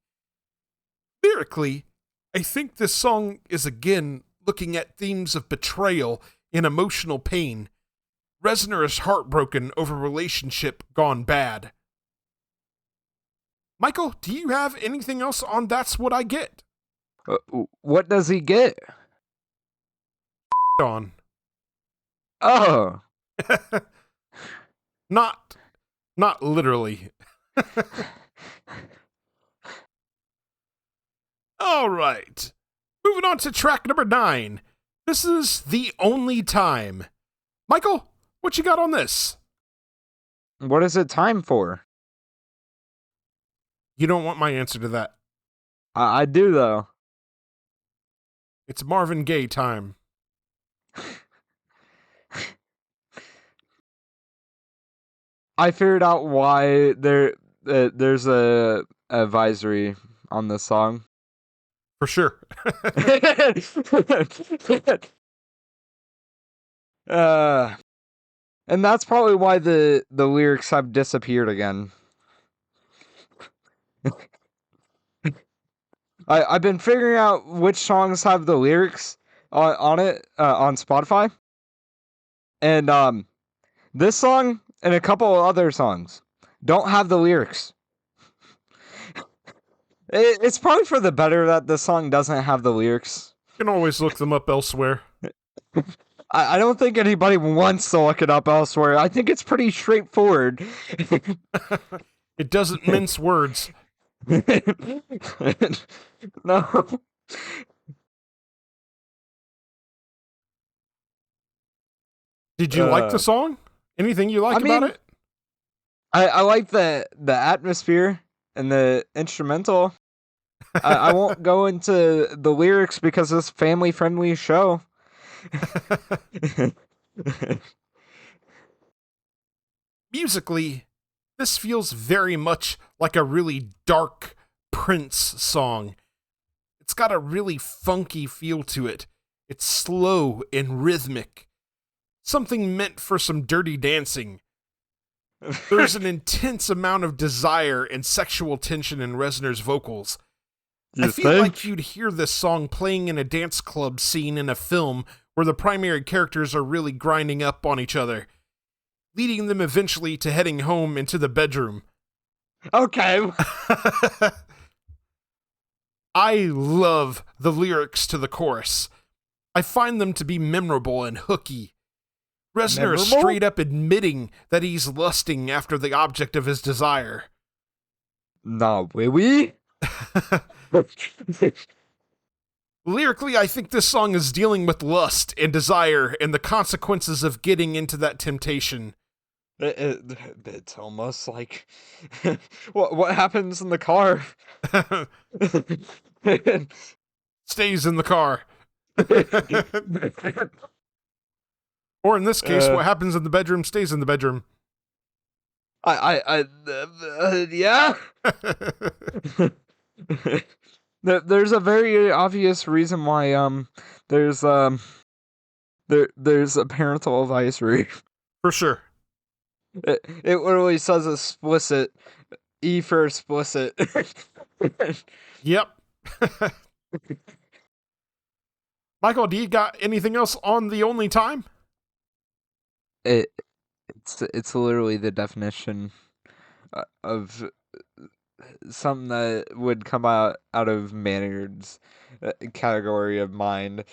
Lyrically, I think this song is again looking at themes of betrayal and emotional pain. Reznor is heartbroken over a relationship gone bad. Michael, do you have anything else on That's What I Get? What does he get? On. Oh. Not literally. All right. Moving on to track number 9. This is The Only Time. Michael, what you got on this? What is it time for? You don't want my answer to that. I do, though. It's Marvin Gaye time. I figured out why there's a advisory on this song. For sure. And that's probably why the lyrics have disappeared again. I've been figuring out which songs have the lyrics on it on Spotify, and this song and a couple of other songs don't have the lyrics. It's probably for the better that the song doesn't have the lyrics. You can always look them up elsewhere. I don't think anybody wants to look it up elsewhere. I think it's pretty straightforward. It doesn't mince words. No. Did you like the song? Anything you like about it? I like the atmosphere and the instrumental. I won't go into the lyrics because it's a family-friendly show. Musically, this feels very much like a really dark Prince song. It's got a really funky feel to it. It's slow and rhythmic. Something meant for some dirty dancing. There's an intense amount of desire and sexual tension in Reznor's vocals. I feel like you'd hear this song playing in a dance club scene in a film where the primary characters are really grinding up on each other, leading them eventually to heading home into the bedroom. Okay. I love the lyrics to the chorus. I find them to be memorable and hooky. Reznor is straight up admitting that he's lusting after the object of his desire. Nah, oui. Lyrically, I think this song is dealing with lust and desire and the consequences of getting into that temptation. It's almost like what happens in the car. Stays in the car. Or in this case, what happens in the bedroom stays in the bedroom. Yeah. There's a very obvious reason why there's a parental advisory. For sure. It literally says explicit. E for explicit. Yep. Michael, do you got anything else on The Only Time? It's literally the definition of something that would come out of Maynard's category of mind.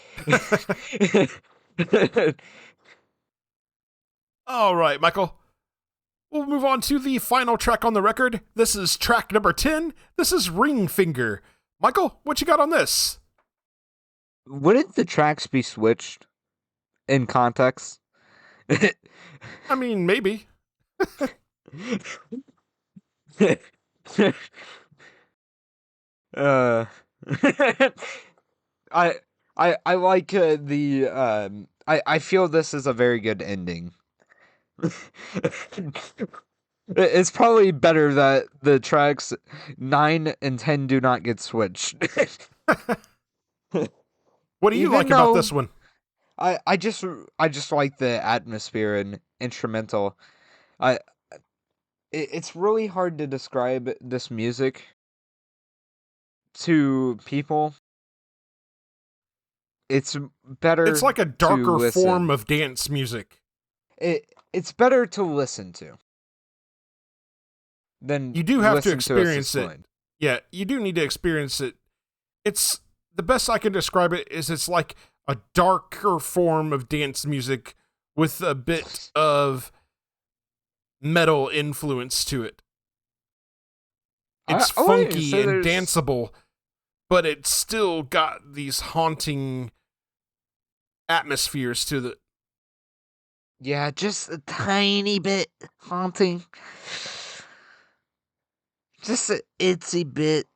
All right, Michael. We'll move on to the final track on the record. This is track number 10. This is Ring Finger. Michael, what you got on this? Wouldn't the tracks be switched in context? I mean, maybe. uh, I like the I feel this is a very good ending. It's probably better that the tracks 9 and 10 do not get switched. What do you like about this one? I just like the atmosphere and instrumental. It's really hard to describe this music to people. It's better. It's like a darker listen. form of dance music. It's better to listen to than you do have to listen experience it. it. Yeah, you do need to experience it. It's the best I can describe it is it's like a darker form of dance music with a bit of metal influence to it. It's funky and danceable, but it's still got these haunting atmospheres to it. Yeah, just a tiny bit haunting. Just an itsy bit.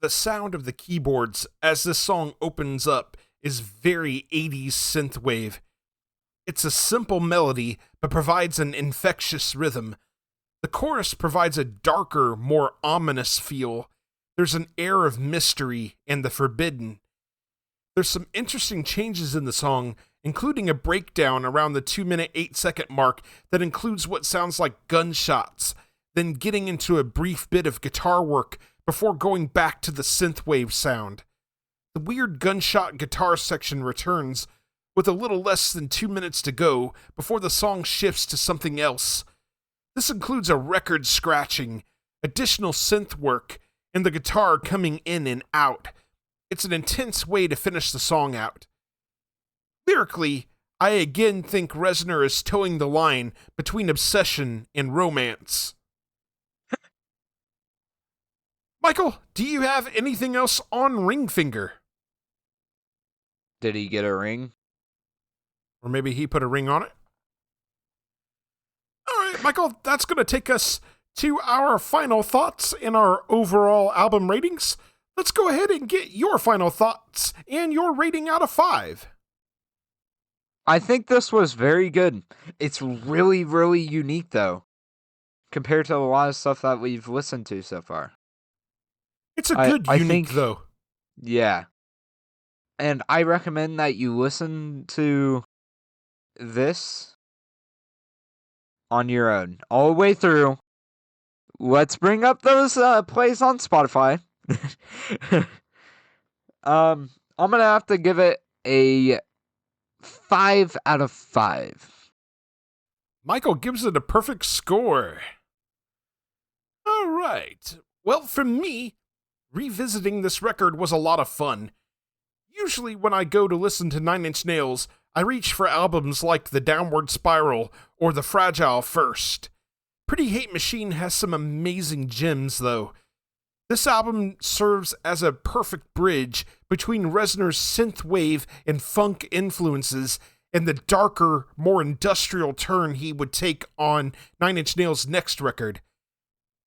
The sound of the keyboards as this song opens up is very 80s synthwave. It's a simple melody, but provides an infectious rhythm. The chorus provides a darker, more ominous feel. There's an air of mystery and the forbidden. There's some interesting changes in the song, including a breakdown around the 2-minute 8-second mark that includes what sounds like gunshots, then getting into a brief bit of guitar work before going back to the synthwave sound. The weird gunshot guitar section returns, with a little less than 2 minutes to go before the song shifts to something else. This includes a record scratching, additional synth work, and the guitar coming in and out. It's an intense way to finish the song out. Lyrically, I again think Reznor is towing the line between obsession and romance. Michael, do you have anything else on Ring Finger? Did he get a ring? Or maybe he put a ring on it? All right, Michael, that's going to take us to our final thoughts and our overall album ratings. Let's go ahead and get your final thoughts and your rating out of 5. I think this was very good. It's really, really unique, though, compared to a lot of stuff that we've listened to so far. It's a good unique, though. Yeah. And I recommend that you listen to this on your own, all the way through. Let's bring up those plays on Spotify. I'm gonna have to give it a 5 out of 5. Michael gives it a perfect score. All right. Well, for me, revisiting this record was a lot of fun. Usually when I go to listen to 9 Inch Nails, I reach for albums like The Downward Spiral or The Fragile first. Pretty Hate Machine has some amazing gems, though. This album serves as a perfect bridge between Reznor's synthwave and funk influences and the darker, more industrial turn he would take on 9 Inch Nails' next record.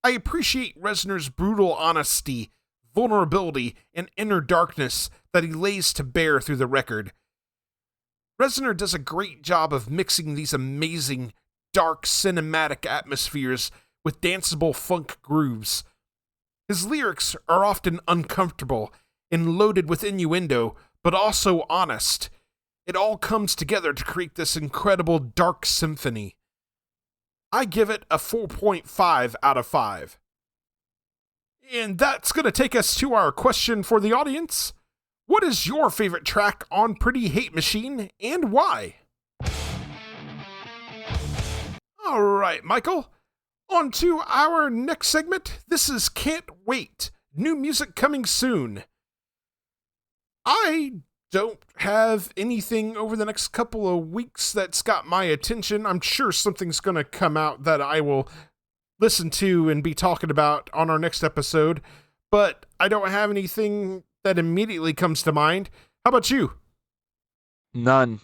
I appreciate Reznor's brutal honesty, vulnerability, and inner darkness that he lays to bear through the record. Reznor does a great job of mixing these amazing, dark, cinematic atmospheres with danceable funk grooves. His lyrics are often uncomfortable and loaded with innuendo, but also honest. It all comes together to create this incredible dark symphony. I give it a 4.5 out of 5. And that's going to take us to our question for the audience. What is your favorite track on Pretty Hate Machine, and why? All right, Michael, On to our next segment. This is Can't Wait. New music coming soon. I don't have anything over the next couple of weeks that's got my attention. I'm sure something's going to come out that I will listen to and be talking about on our next episode, but I don't have anything that immediately comes to mind. How about you? None.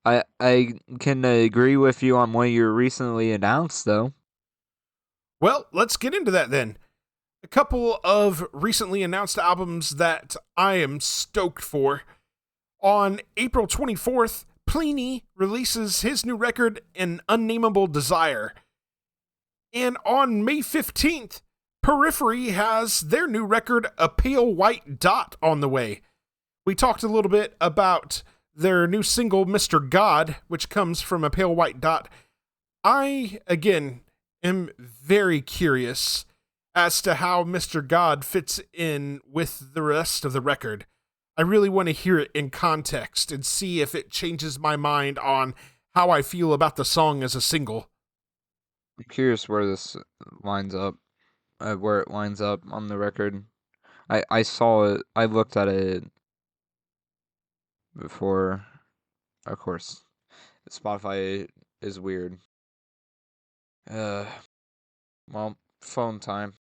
I can agree with you on what you recently announced, though. Well, let's get into that then. A couple of recently announced albums that I am stoked for. On April 24th, Pliny releases his new record, An Unnameable Desire. And on May 15th, Periphery has their new record, A Pale White Dot, on the way. We talked a little bit about their new single, Mr. God, which comes from A Pale White Dot. I, again, am very curious as to how Mr. God fits in with the rest of the record. I really want to hear it in context and see if it changes my mind on how I feel about the song as a single. I'm curious where this lines up, where it lines up on the record. I saw it. I looked at it before. Of course, Spotify is weird. Well, phone time.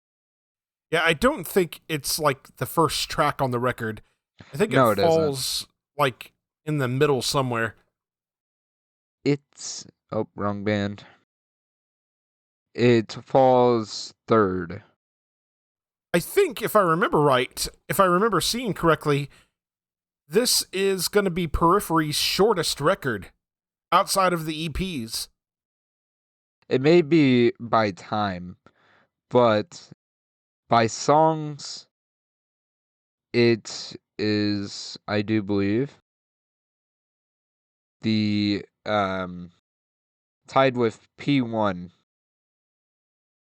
Yeah, I don't think it's like the first track on the record. I think No, it it isn't. falls like in the middle somewhere. It's wrong band. It falls third. I think if I remember right, if I remember seeing correctly, this is going to be Periphery's shortest record outside of the EPs. It may be by time, but by songs, it is, I do believe, the tied with P1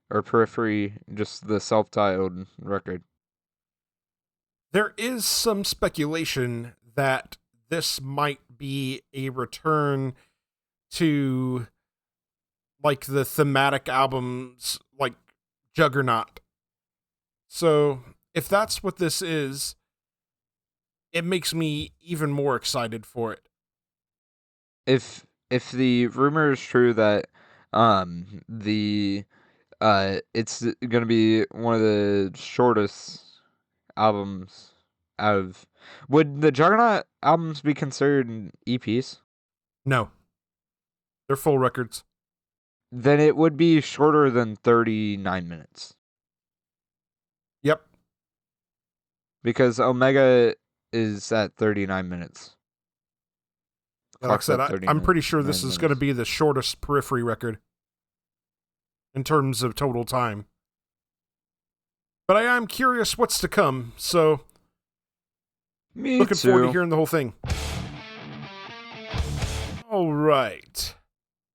or Periphery, just the self-titled record. There is some speculation that this might be a return to like the thematic albums like Juggernaut. So if that's what this is, it makes me even more excited for it. If the rumor is true that it's gonna be one of the shortest albums out of, would the Juggernaut albums be considered EPs? No. They're full records. Then it would be shorter than 39 minutes. Yep. Because Omega is at 39 minutes. Like I said, I'm pretty sure this 39 is going to minutes. be the shortest Periphery record in terms of total time. But I am curious what's to come, so Me looking too. forward to hearing the whole thing. All right.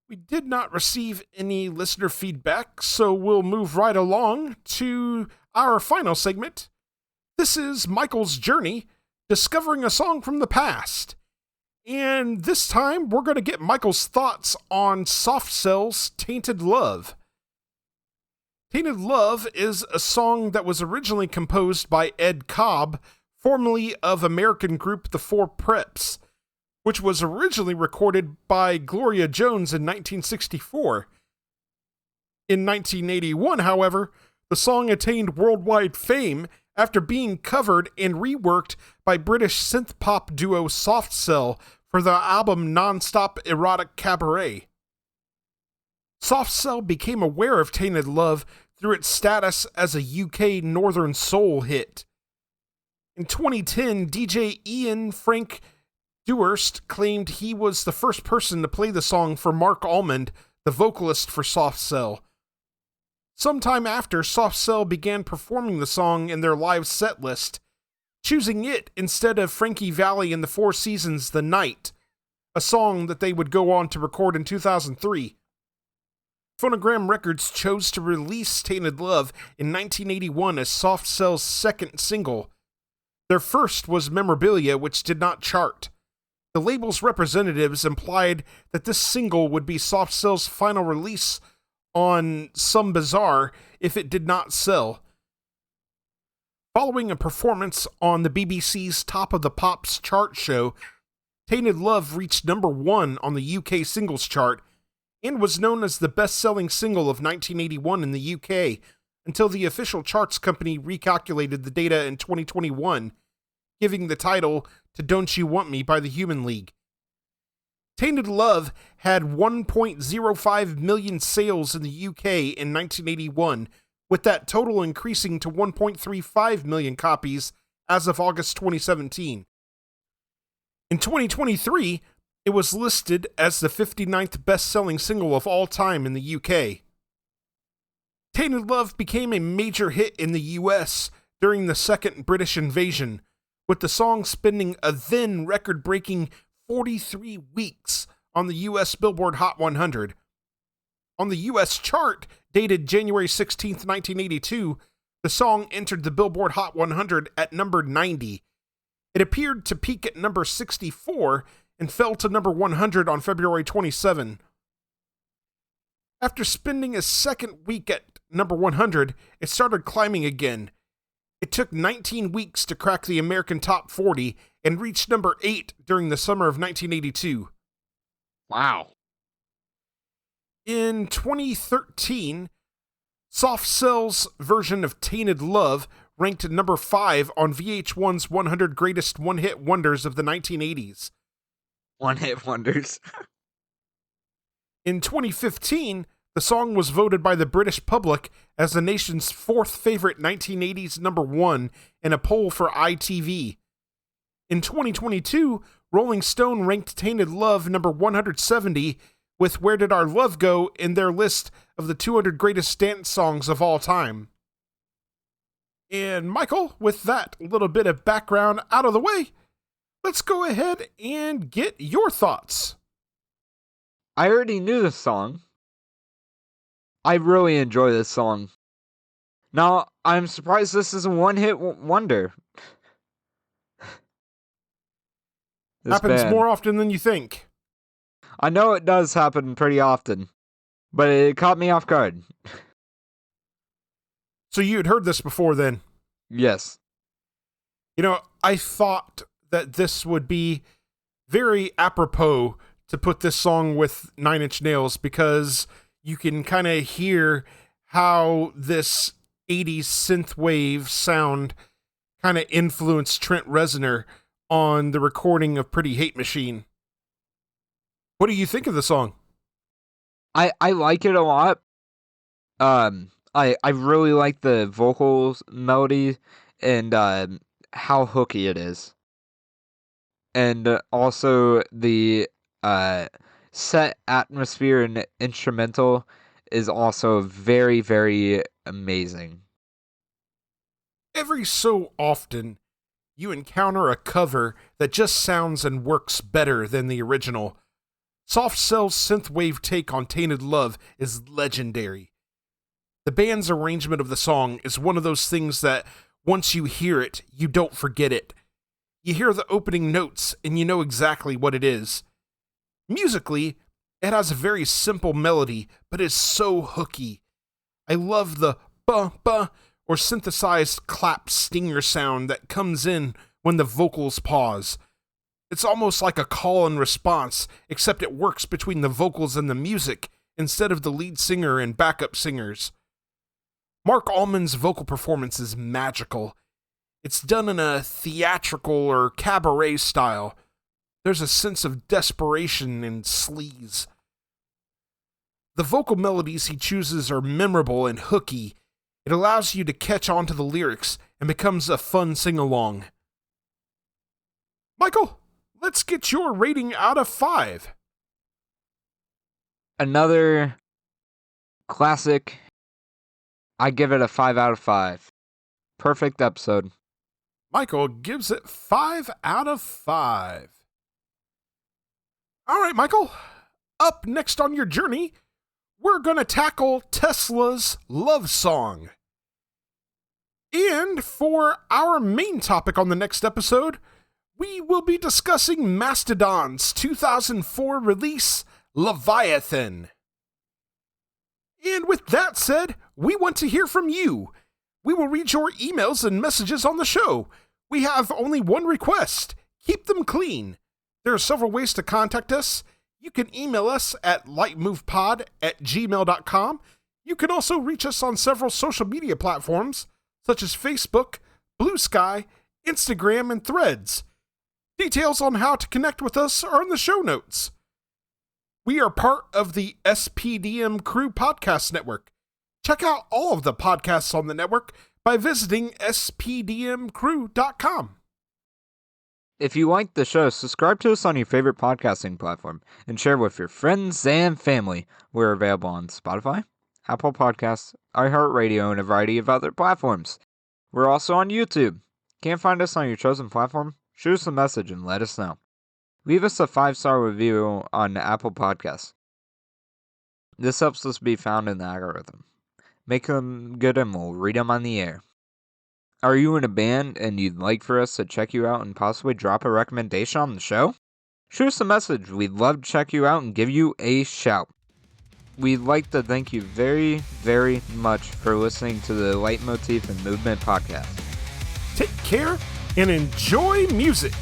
We did not receive any listener feedback, so we'll move right along to our final segment. This is Michael's journey, discovering a song from the past. And this time, we're going to get Michael's thoughts on Soft Cell's Tainted Love. Tainted Love is a song that was originally composed by Ed Cobb, formerly of American group The Four Preps, which was originally recorded by Gloria Jones in 1964. In 1981, however, the song attained worldwide fame after being covered and reworked by British synth-pop duo Soft Cell for the album Non-Stop Erotic Cabaret. Soft Cell became aware of Tainted Love through its status as a UK Northern Soul hit. In 2010, DJ Ian Frank Dewhurst claimed he was the first person to play the song for Mark Almond, the vocalist for Soft Cell. Sometime after, Soft Cell began performing the song in their live set list, choosing it instead of Frankie Valli and the Four Seasons' The Night, a song that they would go on to record in 2003. Phonogram Records chose to release Tainted Love in 1981 as Soft Cell's second single. Their first was Memorabilia, which did not chart. The label's representatives implied that this single would be Soft Cell's final release on Some Bazaar if it did not sell. Following a performance on the BBC's Top of the Pops chart show, Tainted Love reached number 1 on the UK singles chart and was known as the best-selling single of 1981 in the UK until the official charts company recalculated the data in 2021, giving the title to Don't You Want Me by the Human League. Tainted Love had 1.05 million sales in the UK in 1981, with that total increasing to 1.35 million copies as of August 2017. In 2023, it was listed as the 59th best-selling single of all time in the UK. Tainted Love became a major hit in the US during the second British invasion, with the song spending a then record-breaking 43 weeks on the US Billboard Hot 100. On the US chart, dated January 16, 1982, the song entered the Billboard Hot 100 at number 90. It appeared to peak at number 64 and fell to number 100 on February 27. After spending a second week at number 100, it started climbing again. It took 19 weeks to crack the American Top 40 and reached number 8 during the summer of 1982. Wow. In 2013, Soft Cell's version of Tainted Love ranked at number 5 on VH1's 100 Greatest One-Hit Wonders of the 1980s. One-hit wonders. In 2015, the song was voted by the British public as the nation's 4th favorite 1980s number 1 in a poll for ITV. In 2022, Rolling Stone ranked Tainted Love number 170 with Where Did Our Love Go in their list of the 200 greatest dance songs of all time. And Michael, with that little bit of background out of the way, let's go ahead and get your thoughts. I already knew this song. I really enjoy this song. Now, I'm surprised this is a one-hit wonder. Happens more often than you think. I know it does happen pretty often, but it caught me off guard. So you had heard this before then? Yes. You know, I thought that this would be very apropos to put this song with Nine Inch Nails because you can kind of hear how this 80s synthwave sound kind of influenced Trent Reznor on the recording of Pretty Hate Machine. What do you think of the song? I like it a lot. I really like the vocals melody and how hooky it is. And also the set atmosphere and instrumental is also very, very amazing. Every so often, you encounter a cover that just sounds and works better than the original. Soft Cell's synthwave take on Tainted Love is legendary. The band's arrangement of the song is one of those things that once you hear it, you don't forget it. You hear the opening notes and you know exactly what it is. Musically, it has a very simple melody, but is so hooky. I love the ba-ba or synthesized clap stinger sound that comes in when the vocals pause. It's almost like a call and response, except it works between the vocals and the music instead of the lead singer and backup singers. Mark Allman's vocal performance is magical. It's done in a theatrical or cabaret style. There's a sense of desperation and sleaze. The vocal melodies he chooses are memorable and hooky. It allows you to catch on to the lyrics and becomes a fun sing-along. Michael, let's get your rating out of 5. Another classic. I give it a 5 out of 5. Perfect episode. Michael gives it 5 out of 5. All right, Michael. Up next on your journey, we're going to tackle Tesla's Love Song. And for our main topic on the next episode, we will be discussing Mastodon's 2004 release, Leviathan. And with that said, we want to hear from you. We will read your emails and messages on the show. We have only one request. Keep them clean. There are several ways to contact us. You can email us at lightmovepod@gmail.com. You can also reach us on several social media platforms, such as Facebook, Blue Sky, Instagram, and Threads. Details on how to connect with us are in the show notes. We are part of the SPDM Crew Podcast Network. Check out all of the podcasts on the network by visiting spdmcrew.com. If you like the show, subscribe to us on your favorite podcasting platform and share with your friends and family. We're available on Spotify, Apple Podcasts, iHeartRadio, and a variety of other platforms. We're also on YouTube. Can't find us on your chosen platform? Shoot us a message and let us know. Leave us a 5-star review on Apple Podcasts. This helps us be found in the algorithm. Make them good and we'll read them on the air. Are you in a band and you'd like for us to check you out and possibly drop a recommendation on the show? Shoot us a message. We'd love to check you out and give you a shout. We'd like to thank you very, very much for listening to the Leitmotif and Movement podcast. Take care and enjoy music.